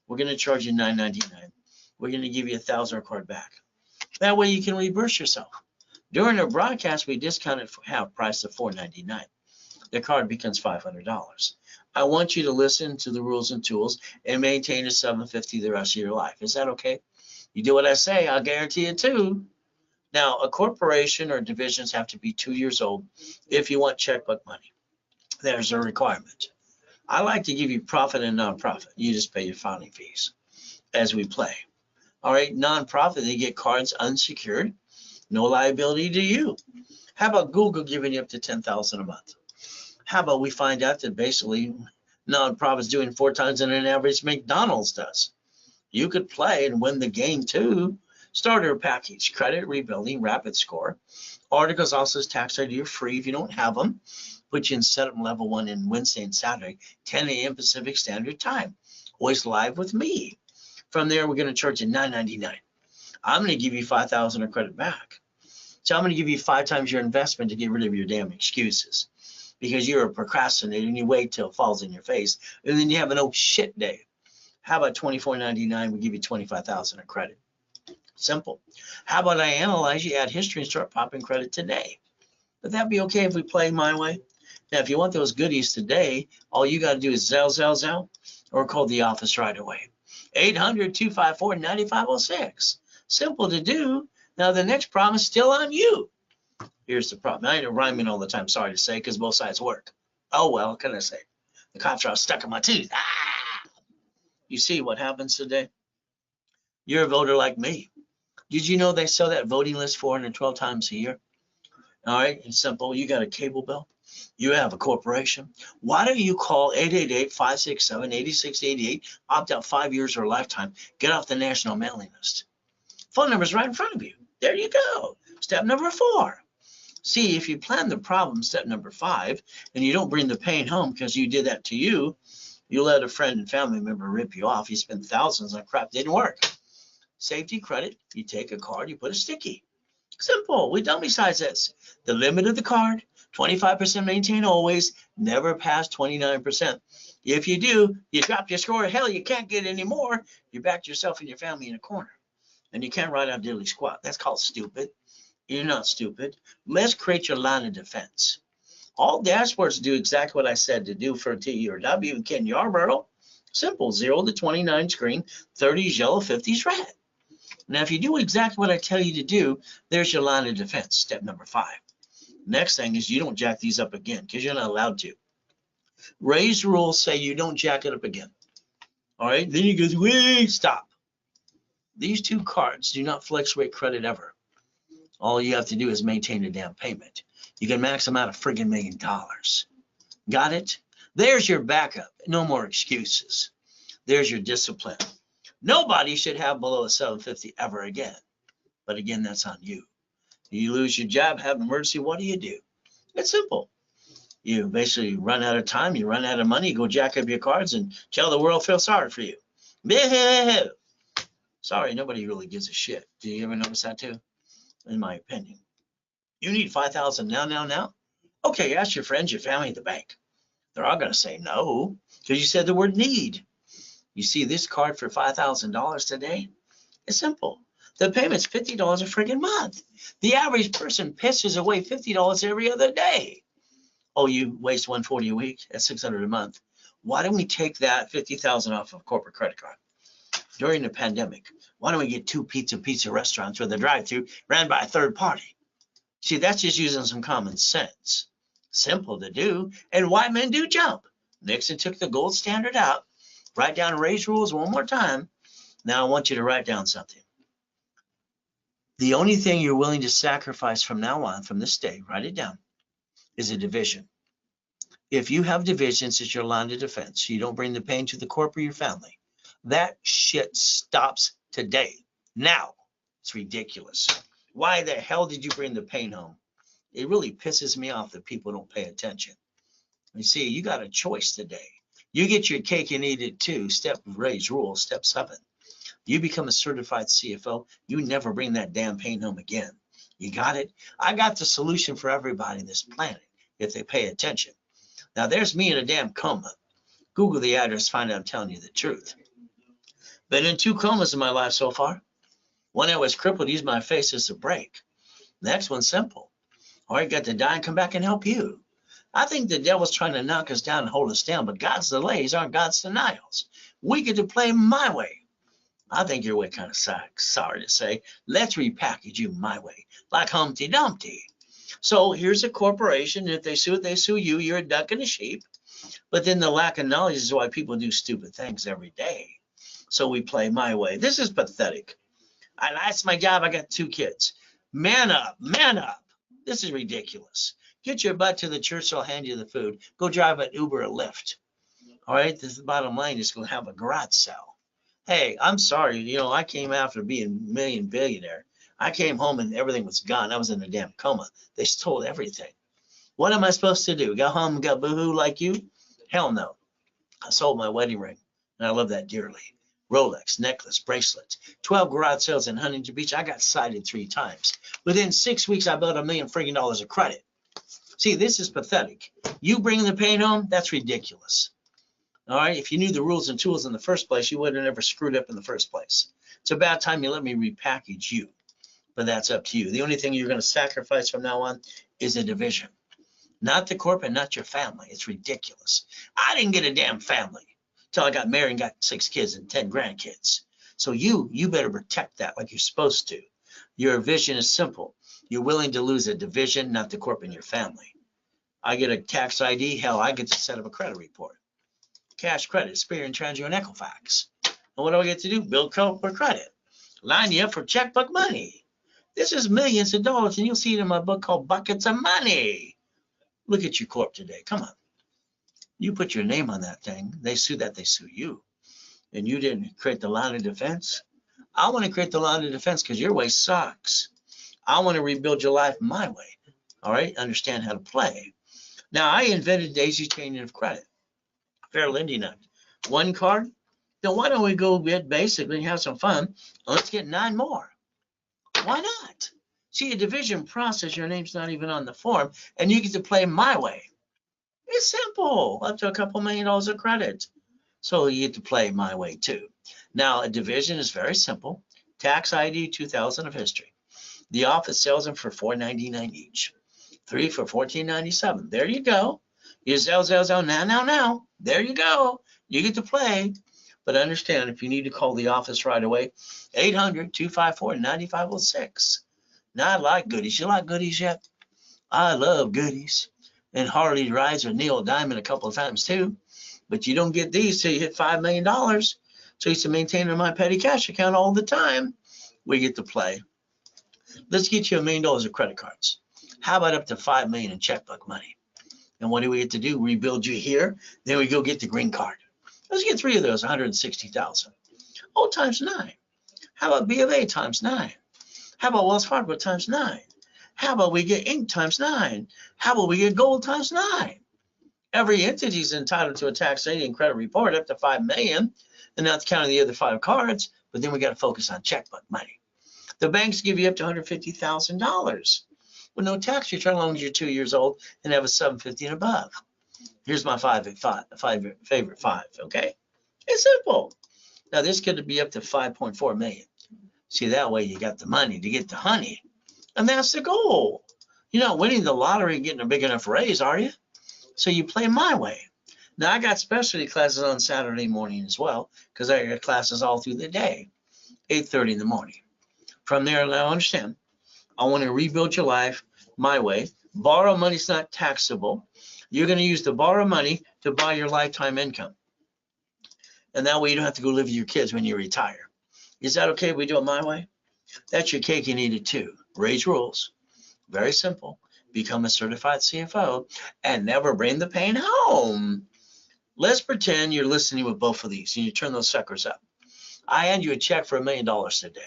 We're going to charge you $9.99. We're going to give you $1,000 card back. That way you can reimburse yourself. During the broadcast, we discounted for half price of $4.99. The card becomes $500. I want you to listen to the rules and tools and maintain a $750 the rest of your life. Is that okay? You do what I say, I'll guarantee it too. Now, a corporation or divisions have to be 2 years old if you want checkbook money. There's a requirement. I like to give you profit and nonprofit. You just pay your filing fees as we play. All right, nonprofit, they get cards unsecured, no liability to you. How about Google giving you up to $10,000 a month? How about we find out that basically nonprofit's doing 4 times than an average McDonald's does? You could play and win the game too. Starter package, credit, rebuilding, rapid score. Articles also is tax ID. You're free if you don't have them. Put you in setup level 1 in Wednesday and Saturday, 10 a.m. Pacific Standard Time. Always live with me. From there, we're going to charge you $9.99. I'm going to give you $5,000 of credit back. So I'm going to give you 5 times your investment to get rid of your damn excuses. Because you're a procrastinator and you wait till it falls in your face. And then you have an oh shit day. How about $24.99? We give you $25,000 of credit. Simple. How about I analyze you, add history, and start popping credit today? Would that be okay if we play my way? Now, if you want those goodies today, all you got to do is Zell, or call the office right away. 800-254-9506. Simple to do. Now, the next problem is still on you. Here's the problem. I ain't rhyming all the time, sorry to say, because both sides work. Oh, well, what can I say? The cops are stuck in my teeth. Ah! You see what happens today? You're a voter like me. Did you know they sell that voting list 412 times a year? All right, it's simple. You got a cable bill. You have a corporation. Why don't you call 888-567-8688, opt out 5 years or a lifetime, get off the national mailing list. Phone number's right in front of you. There you go. Step number 4. See, if you plan the problem, step number 5, and you don't bring the pain home because you did that to you, you let a friend and family member rip you off. You spend thousands on crap that didn't work. Safety credit, you take a card, you put a sticky. Simple. We done besides this. The limit of the card, 25% maintain always, never past 29%. If you do, you drop your score. Hell, you can't get any more. You backed yourself and your family in a corner. And you can't write out diddly squat. That's called stupid. You're not stupid. Let's create your line of defense. All dashboards do exactly what I said to do for T or W and Ken Yarborough. Simple. 0 to 29 screen, 30 is yellow, 50 is red. Now, if you do exactly what I tell you to do, there's your line of defense, step number 5. Next thing is you don't jack these up again because you're not allowed to. Ray's rules say you don't jack it up again. All right, then you go, wait, stop. These 2 cards do not fluctuate credit ever. All you have to do is maintain a down payment. You can max them out a friggin' $1 million. Got it? There's your backup. No more excuses. There's your discipline. Nobody should have below a 750 ever again. But again, that's on you. You lose your job, have an emergency, what do? It's simple. You basically run out of time, you run out of money, you go jack up your cards and tell the world feel sorry for you. Sorry, nobody really gives a shit. Do you ever notice that too? In my opinion. You need 5,000 now? Okay, ask your friends, your family at the bank. They're all going to say no because you said the word need. You see this card for $5,000 today? It's simple. The payment's $50 a friggin' month. The average person pisses away $50 every other day. Oh, you waste $140 a week at $600 a month. Why don't we take that $50,000 off of corporate credit card? During the pandemic, why don't we get 2 pizza restaurants with a drive-through ran by a third party? See, that's just using some common sense. Simple to do, and white men do jump. Nixon took the gold standard out. Write down Ray's rules one more time. Now I want you to write down something. The only thing you're willing to sacrifice from now on, from this day, write it down, is a division. If you have divisions, it's your line of defense. You don't bring the pain to the corp or your family. That shit stops today. Now, it's ridiculous. Why the hell did you bring the pain home? It really pisses me off that people don't pay attention. You see, you got a choice today. You get your cake and eat it too. Step Ray's rule, step 7. You become a certified CFO. You never bring that damn pain home again. You got it? I got the solution for everybody on this planet if they pay attention. Now, there's me in a damn coma. Google the address, find out I'm telling you the truth. Been in 2 comas in my life so far. One I was crippled, used my face as a brake. Next one's simple. All right, got to die and come back and help you. I think the devil's trying to knock us down and hold us down, but God's delays aren't God's denials. We get to play my way. I think your way kind of sucks, sorry to say. Let's repackage you my way, like Humpty Dumpty. So here's a corporation. If they sue it, they sue you. You're a duck and a sheep. But then the lack of knowledge is why people do stupid things every day. So we play my way. This is pathetic. I lost my job. I got 2 kids. Man up, man up. This is ridiculous. Get your butt to the church. I'll hand you the food. Go drive an Uber or Lyft. All right, this is the bottom line. Is going to have a garage sale. Hey, I'm sorry. You know, I came after being million billionaire. I came home and everything was gone. I was in a damn coma. They stole everything. What am I supposed to do? Go home and go boohoo like you? Hell no. I sold my wedding ring, and I love that dearly. Rolex, necklace, bracelets, 12 garage sales in Huntington Beach. I got cited 3 times. Within 6 weeks, I built $1 million friggin' of credit. See, this is pathetic. You bring the pain home, that's ridiculous. All right, if you knew the rules and tools in the first place, you would have never screwed up in the first place. It's about time you let me repackage you, but that's up to you. The only thing you're going to sacrifice from now on is a division. Not the corp and not your family. It's ridiculous. I didn't get a damn family until I got married and got 6 kids and 10 grandkids. So you better protect that like you're supposed to. Your vision is simple. You're willing to lose a division, not the corp and your family. I get a tax ID. Hell, I get to set up a credit report. Cash credit, Experian, Transio, and Equifax. And what do I get to do? Build corporate credit. Line you up for checkbook money. This is millions of dollars, and you'll see it in my book called Buckets of Money. Look at your corp today. Come on. You put your name on that thing. They sue that, they sue you. And you didn't create the line of defense. I want to create the line of defense because your way sucks. I want to rebuild your life my way. All right? Understand how to play. Now, I invented daisy chaining of credit. Fair lending act. 1 card. Then why don't we go get basically and have some fun? Let's get 9 more. Why not? See, a division process, your name's not even on the form, and you get to play my way. It's simple, up to a couple $1 million of credit. So you get to play my way too. Now, a division is very simple. Tax ID 2000 of history. The office sells them for $4.99 each. 3 for $14.97. There you go. You sell, now. There you go. You get to play. But understand, if you need to call the office right away, 800-254-9506. Now, I like goodies. You like goodies yet? I love goodies. And Harley rides with Neil Diamond a couple of times too. But you don't get these till you hit $5 million. So you should maintain in my petty cash account all the time. We get to play. Let's get you $1 million of credit cards. How about up to $5 million in checkbook money? And what do we get to do? Rebuild you here. Then we go get the green card. Let's get 3 of those, 160,000. Oh, times 9. How about B of A times 9? How about Wells Fargo times 9? How about we get Inc. times 9? How about we get gold times 9? Every entity is entitled to a taxation credit report up to $5 million, and not counting the other 5 cards. But then we got to focus on checkbook money. The banks give you up to $150,000 with no tax return as long as you're 2 years old and have a 750 and above. Here's my favorite 5. Okay, it's simple. Now this could be up to 5.4 million. See, that way you got the money to get the honey, and that's the goal. You're not winning the lottery and getting a big enough raise, are you? So you play my way. Now I got specialty classes on Saturday morning as well, because I got classes all through the day, 8:30 in the morning. From there, now understand, I want to rebuild your life my way. Borrow money is not taxable. You're going to use the borrow money to buy your lifetime income. And that way you don't have to go live with your kids when you retire. Is that okay if we do it my way? That's your cake, you need it too. Raise rules. Very simple. Become a certified CFO and never bring the pain home. Let's pretend you're listening with both of these and you turn those suckers up. I hand you a check for $1 million today.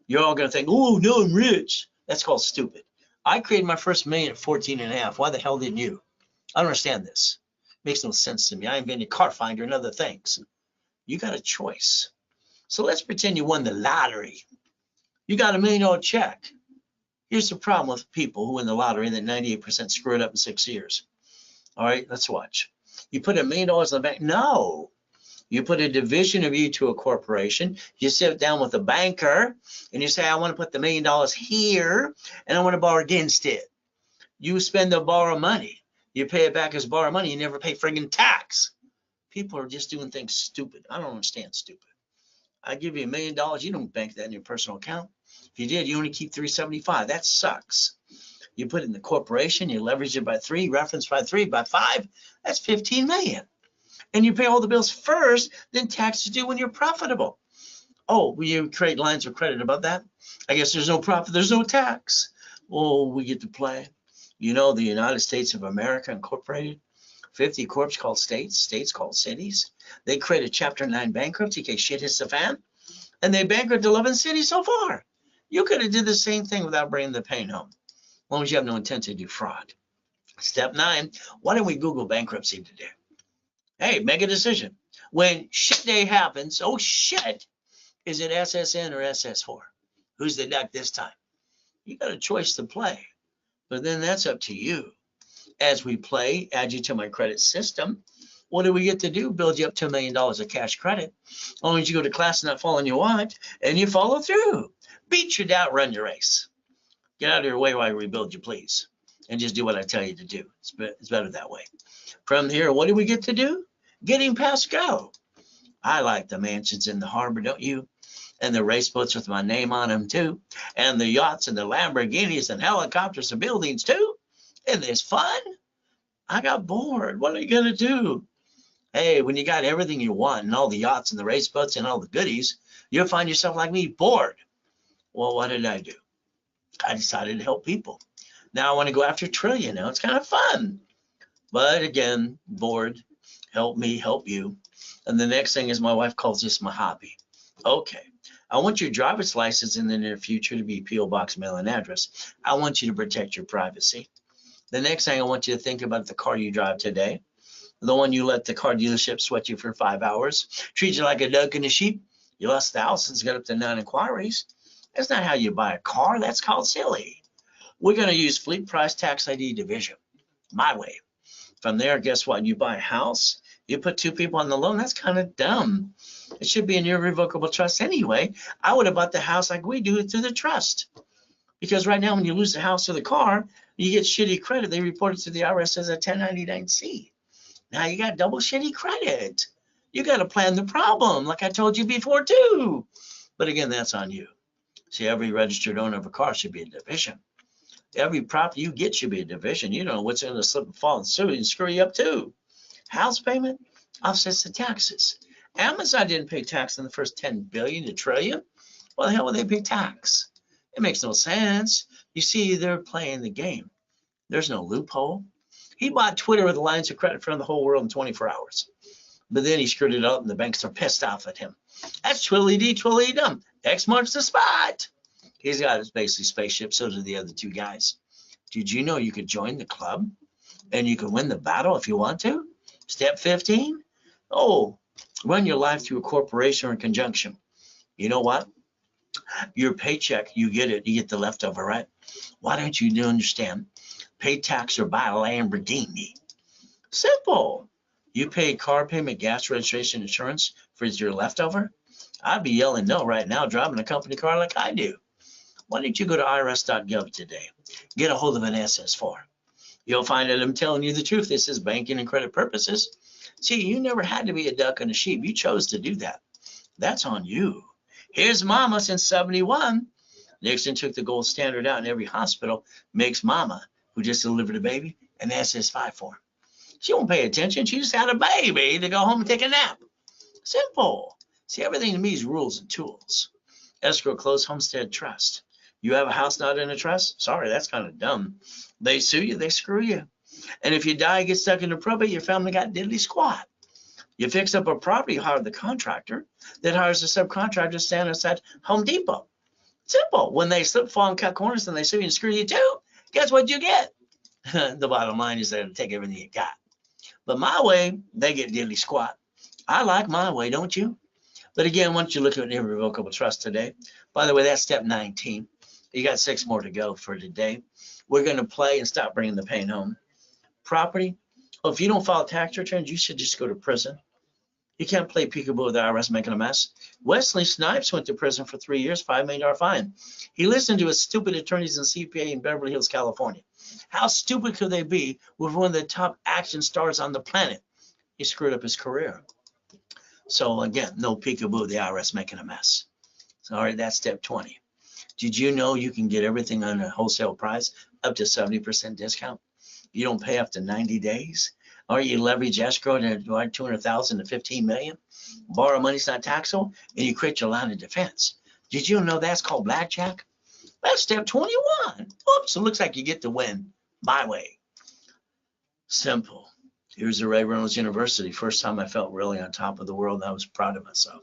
You're all going to think, oh, no, I'm rich. That's called stupid. I created my first million at 14 and a half. Why the hell didn't you? I don't understand this. Makes no sense to me. I invented car finder and other things. You got a choice. So let's pretend you won the lottery. You got $1 million check. Here's the problem with people who win the lottery and that 98% screw it up in 6 years. All right, let's watch. You put $1 million in the bank. No. You put a division of you to a corporation. You sit down with a banker and you say, I want to put the $1 million here and I want to borrow against it. You spend the borrow money. You pay it back as borrow money. You never pay friggin' tax. People are just doing things stupid. I don't understand stupid. I give you $1 million. You don't bank that in your personal account. If you did, you only keep $375. That sucks. You put it in the corporation. You leverage it by 3, reference by 3, by 5. That's $15 million. And you pay all the bills first, then taxes due when you're profitable. Oh, will you create lines of credit about that? I guess there's no profit, there's no tax. Oh, we get to play. You know, the United States of America Incorporated, 50 corps called states, states called cities. They created Chapter 9 bankruptcy in case shit hits the fan. And they bankrupted 11 cities so far. You could have did the same thing without bringing the pain home, as long as you have no intent to do fraud. Step 9, why don't we Google bankruptcy today? Hey, make a decision. When shit day happens, oh shit, is it SSN or SS4? Who's the duck this time? You got a choice to play, but then that's up to you. As we play, add you to my credit system. What do we get to do? Build you up to $1 million of cash credit. As long as you go to class and not fall on your watch and you follow through. Beat your doubt, run your race. Get out of your way while I rebuild you, please. And just do what I tell you to do. It's better that way. From here, what do we get to do? Getting past go. I like the mansions in the harbor, don't you? And the race boats with my name on them too. And the yachts and the Lamborghinis and helicopters and buildings too. And it's fun. I got bored. What are you going to do? Hey, when you got everything you want and all the yachts and the race boats and all the goodies, you'll find yourself like me, bored. Well, what did I do? I decided to help people. Now I want to go after $1 trillion. Now it's kind of fun. But again, bored. Help me, help you. And the next thing is my wife calls this my hobby. Okay. I want your driver's license in the near future to be P.O. Box mailing address. I want you to protect your privacy. The next thing I want you to think about the car you drive today. The one you let the car dealership sweat you for 5 hours. Treat you like a duck and a sheep. You lost thousands, got up to 9 inquiries. That's not how you buy a car. That's called silly. We're going to use fleet price tax ID division. My way. From there, guess what? You buy a house. You put 2 people on the loan. That's kind of dumb. It should be an irrevocable trust anyway. I would have bought the house like we do through the trust. Because right now, when you lose the house or the car, you get shitty credit. They report it to the IRS as a 1099-C. Now you got double shitty credit. You got to plan the problem, like I told you before too. But again, that's on you. See, every registered owner of a car should be a division. Every property you get should be a division. You don't know what's going to slip and fall and screw you up too. House payment offsets the taxes. Amazon didn't pay tax on the first 10 billion to trillion. Why the hell would they pay tax? It makes no sense. You see, they're playing the game. There's no loophole. He bought Twitter with lines of credit from the whole world in 24 hours. But then he screwed it up and the banks are pissed off at him. That's twiddly-dee, twiddly-dum. X marks the spot. He's got his basically spaceship, so do the other two guys. Did you know you could join the club and you can win the battle if you want to? Step 15? Oh, run your life through a corporation or in conjunction. You know what? Your paycheck, you get the leftover, right? Why don't you understand? Pay tax or buy a Lamborghini. Simple. You pay car payment, gas registration, insurance for your leftover? I'd be yelling no right now driving a company car like I do. Why don't you go to irs.gov today? Get a hold of an SS4. You'll find that I'm telling you the truth. This is banking and credit purposes. See, you never had to be a duck and a sheep. You chose to do that. That's on you. Here's Mama since 71. Nixon took the gold standard out in every hospital, makes Mama, who just delivered a baby, an SS5 form. She won't pay attention. She just had a baby to go home and take a nap. Simple. See, everything to me is rules and tools. Escrow, close, homestead, trust. You have a house not in a trust? Sorry, that's kind of dumb. They sue you, they screw you. And if you die, get stuck in a probate, your family got diddly squat. You fix up a property, you hire the contractor that hires the subcontractor to stand outside Home Depot. Simple. When they slip, fall, and cut corners and they sue you and screw you too, guess what you get? The bottom line is they'll take everything you got. But my way, they get diddly squat. I like my way, don't you? But again, once you look at an irrevocable trust today, by the way, that's step 19. You got 6 more to go for today. We're going to play and stop bringing the pain home. Property. Well, if you don't file tax returns, you should just go to prison. You can't play peekaboo with the IRS making a mess. Wesley Snipes went to prison for 3 years, $5 million fine. He listened to his stupid attorneys and CPA in Beverly Hills, California. How stupid could they be with one of the top action stars on the planet? He screwed up his career. So again, no peekaboo, the IRS making a mess. So, all right, that's step 20. Did you know you can get everything on a wholesale price up to 70% discount? You don't pay after 90 days. Or you leverage escrow to $200,000 to $15 million. Borrow money's not taxable, and you create your line of defense. Did you know that's called blackjack? That's step 21. Oops, it looks like you get to win my way. Simple. Here's the Ray Reynolds University. First time I felt really on top of the world, and I was proud of myself.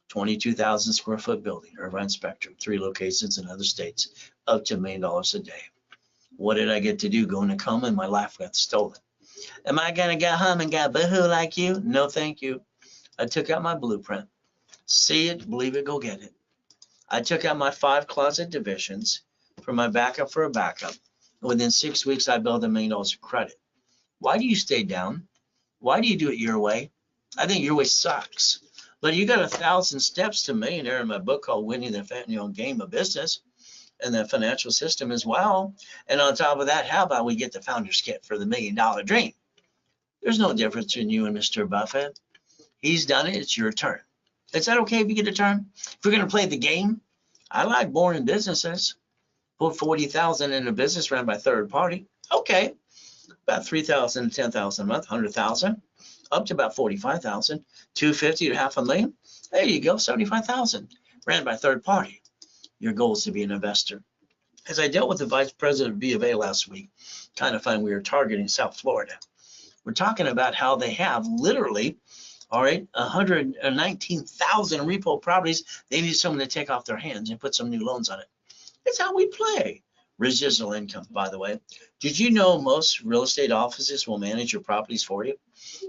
22,000 square foot building, Irvine Spectrum, 3 locations in other states, up to $1 million a day. What did I get to do? Go in a coma and my life got stolen. Am I gonna go home and go boohoo like you? No, thank you. I took out my blueprint. See it, believe it, go get it. I took out my 5 closet divisions for my backup for a backup. Within 6 weeks, I built $1 million of credit. Why do you stay down? Why do you do it your way? I think your way sucks. But you got 1,000 steps to millionaire in my book called Winning the Game of Business and the Financial System as well. And on top of that, how about we get the founder's kit for the $1 million dream? There's no difference in you and Mr. Buffett. He's done it. It's your turn. Is that okay if you get a turn? If we're going to play the game, I like boring businesses. Put 40,000 in a business run by third party. Okay. About 3,000 to 10,000 a month, 100,000, up to about 45,000, 250 to $500,000. There you go, 75,000, ran by third party. Your goal is to be an investor. As I dealt with the vice president of B of A last week, kind of fun, we were targeting South Florida. We're talking about how they have literally, all right, 119,000 repo properties. They need someone to take off their hands and put some new loans on it. That's how we play. Residual income, by the way. Did you know most real estate offices will manage your properties for you?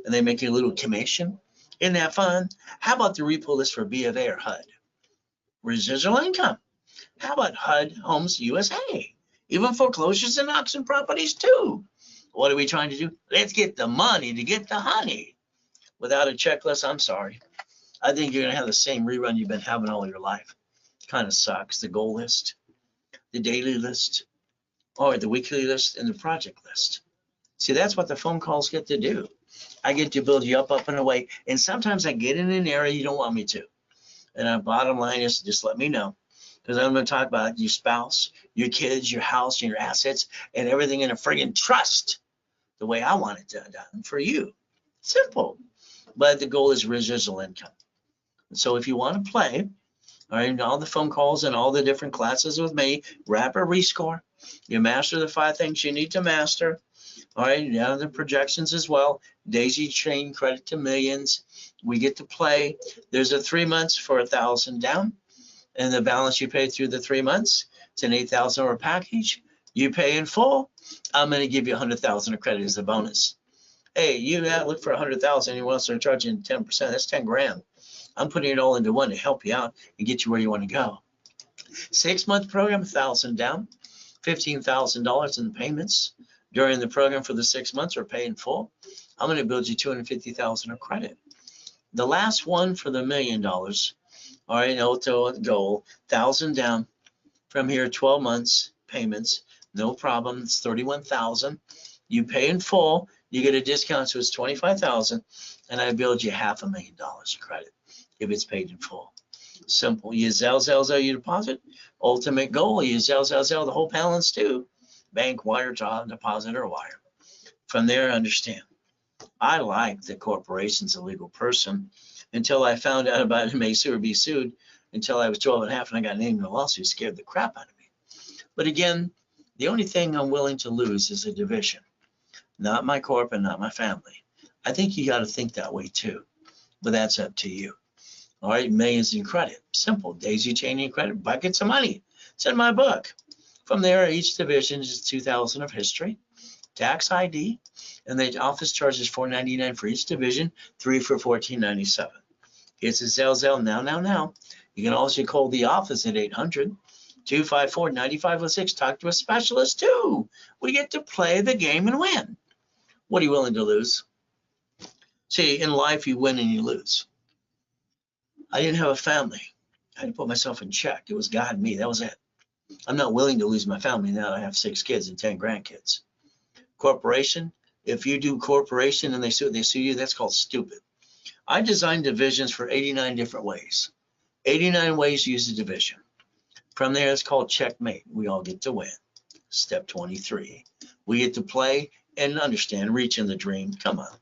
And they make you a little commission? Isn't that fun? How about the repo list for B of A or HUD? Residual income. How about HUD Homes USA? Even foreclosures and auction properties too. What are we trying to do? Let's get the money to get the honey. Without a checklist, I'm sorry. I think you're going to have the same rerun you've been having all your life. Kind of sucks. The goal list, the daily list, or the weekly list, and the project list. See, that's what the phone calls get to do. I get to build you up and away. And sometimes I get in an area you don't want me to. And our bottom line is just let me know. Because I'm going to talk about your spouse, your kids, your house, your assets, and everything in a friggin' trust the way I want it done for you. Simple. But the goal is residual income. So if you want to play, all right, all the phone calls and all the different classes with me, rapid rescore. You master the 5 things you need to master. All right, now the projections as well. Daisy chain credit to millions. We get to play. There's a 3 months for 1,000 down, and the balance you pay through the 3 months. It's an $8,000 package. You pay in full. I'm going to give you 100,000 of credit as a bonus. Hey, you look for 100,000. You want to start charging 10%. That's 10 grand. I'm putting it all into one to help you out and get you where you want to go. 6-month program, 1,000 down, $15,000 in the payments during the program for the 6 months or pay in full. I'm going to build you 250,000 of credit. The last one for the $1 million. All right, auto goal, 1,000 down from here, 12 months payments, no problem. It's 31,000. You pay in full, you get a discount, so it's 25,000, and I build you $500,000 of credit if it's paid in full. Simple. You Zelle, you deposit. Ultimate goal, you Zelle, the whole balance too. Bank, wire, deposit, or wire. From there, understand. I like the corporation's a legal person until I found out about it may sue or be sued until I was 12 and a half and I got named in a lawsuit, scared the crap out of me. But again, the only thing I'm willing to lose is a division, not my corp and not my family. I think you got to think that way too, but that's up to you. All right, millions in credit, simple, daisy chaining credit, buckets of money. It's in my book. From there, each division is 2,000 of history, tax ID, and the office charges $4.99 for each division, 3 for $14.97. It's a Zelle now. You can also call the office at 800-254-9506. Talk to a specialist too. We get to play the game and win. What are you willing to lose? See, in life, you win and you lose. I didn't have a family. I had to put myself in check. It was God and me. That was it. I'm not willing to lose my family now that I have 6 kids and 10 grandkids. Corporation, if you do corporation and they sue you, that's called stupid. I designed divisions for 89 different ways. 89 ways to use a division. From there, it's called checkmate. We all get to win. Step 23. We get to play and understand, reach in the dream. Come on.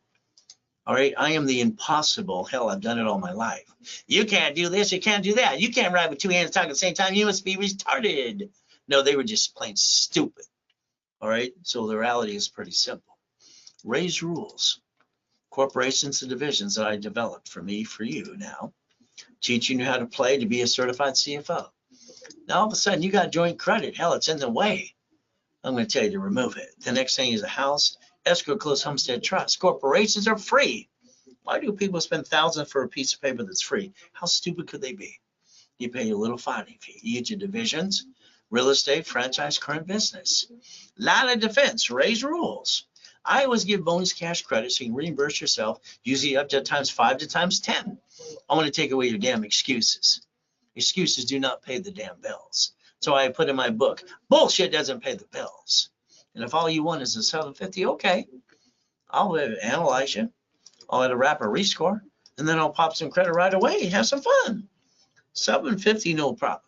All right, I am the impossible. Hell, I've done it all my life. You can't do this, you can't do that. You can't ride with 2 hands talking at the same time. You must be retarded. No, they were just plain stupid. All right, so the reality is pretty simple. Raise rules. Corporations and divisions that I developed for me, for you now. Teaching you how to play to be a certified CFO. Now, all of a sudden, you got joint credit. Hell, it's in the way. I'm going to tell you to remove it. The next thing is a house. Escrow, closed homestead trust. Corporations are free. Why do people spend thousands for a piece of paper that's free? How stupid could they be? You pay a little filing fee. You get your divisions, real estate, franchise, current business. Line of defense, raise rules. I always give bonus cash credit so you can reimburse yourself, usually up to times 5 to times 10. I want to take away your damn excuses. Excuses do not pay the damn bills. So I put in my book, bullshit doesn't pay the bills. And if all you want is a 750, okay, I'll analyze you. I'll let a rapid rescore, and then I'll pop some credit right away and have some fun. 750, no problem.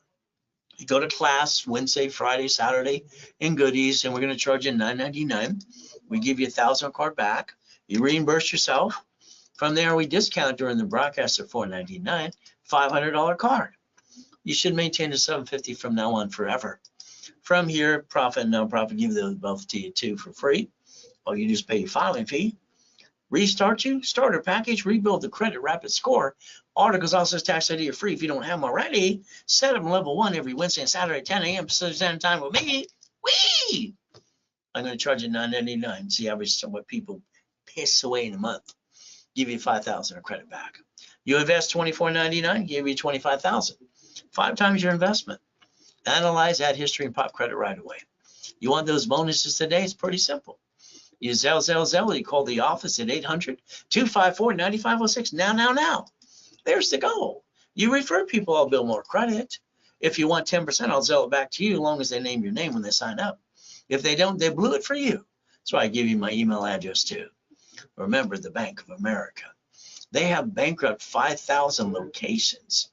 You go to class Wednesday, Friday, Saturday in goodies, and we're going to charge you $9.99. We give you 1,000 card back. You reimburse yourself. From there, we discount during the broadcast at $4.99, $500 card. You should maintain the 750 from now on forever. From here, profit and non-profit give those both to you too for free. All you do is pay your filing fee. Restart you, starter package, rebuild the credit, rapid score. Articles also tax ID are free if you don't have them already. Set up level 1 every Wednesday and Saturday at 10 a.m. Pacific Standard Time with me. Whee! I'm going to charge you $9.99. It's the average of what people piss away in a month. Give you 5,000 of credit back. You invest $24.99, give you 25,000. 5 times your investment. Analyze, add history, and pop credit right away. You want those bonuses today? It's pretty simple. You Zelle. You call the office at 800-254-9506. Now. There's the goal. You refer people, I'll build more credit. If you want 10%, I'll Zelle it back to you as long as they name your name when they sign up. If they don't, they blew it for you. So I give you my email address too. Remember the Bank of America. They have bankrupt 5,000 locations.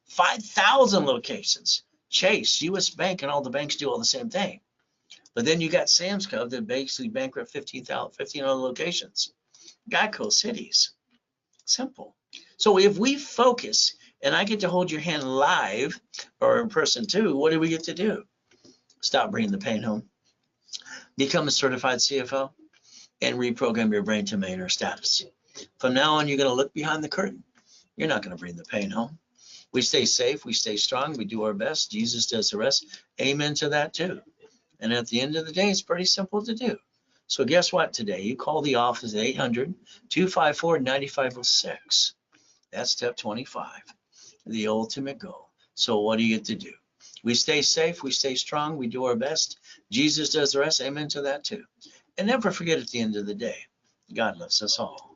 5,000 locations. Chase, US Bank, and all the banks do all the same thing. But then you got Sam's Club that basically bankrupt 1,500 locations. Geico cities. Simple. So if we focus, and I get to hold your hand live or in person too, what do we get to do? Stop bringing the pain home. Become a certified CFO and reprogram your brain to millionaire status. From now on, you're going to look behind the curtain. You're not going to bring the pain home. We stay safe. We stay strong. We do our best. Jesus does the rest. Amen to that too. And at the end of the day, it's pretty simple to do. So guess what today? You call the office at 800-254-9506. That's step 25, the ultimate goal. So what do you get to do? We stay safe. We stay strong. We do our best. Jesus does the rest. Amen to that too. And never forget at the end of the day, God loves us all.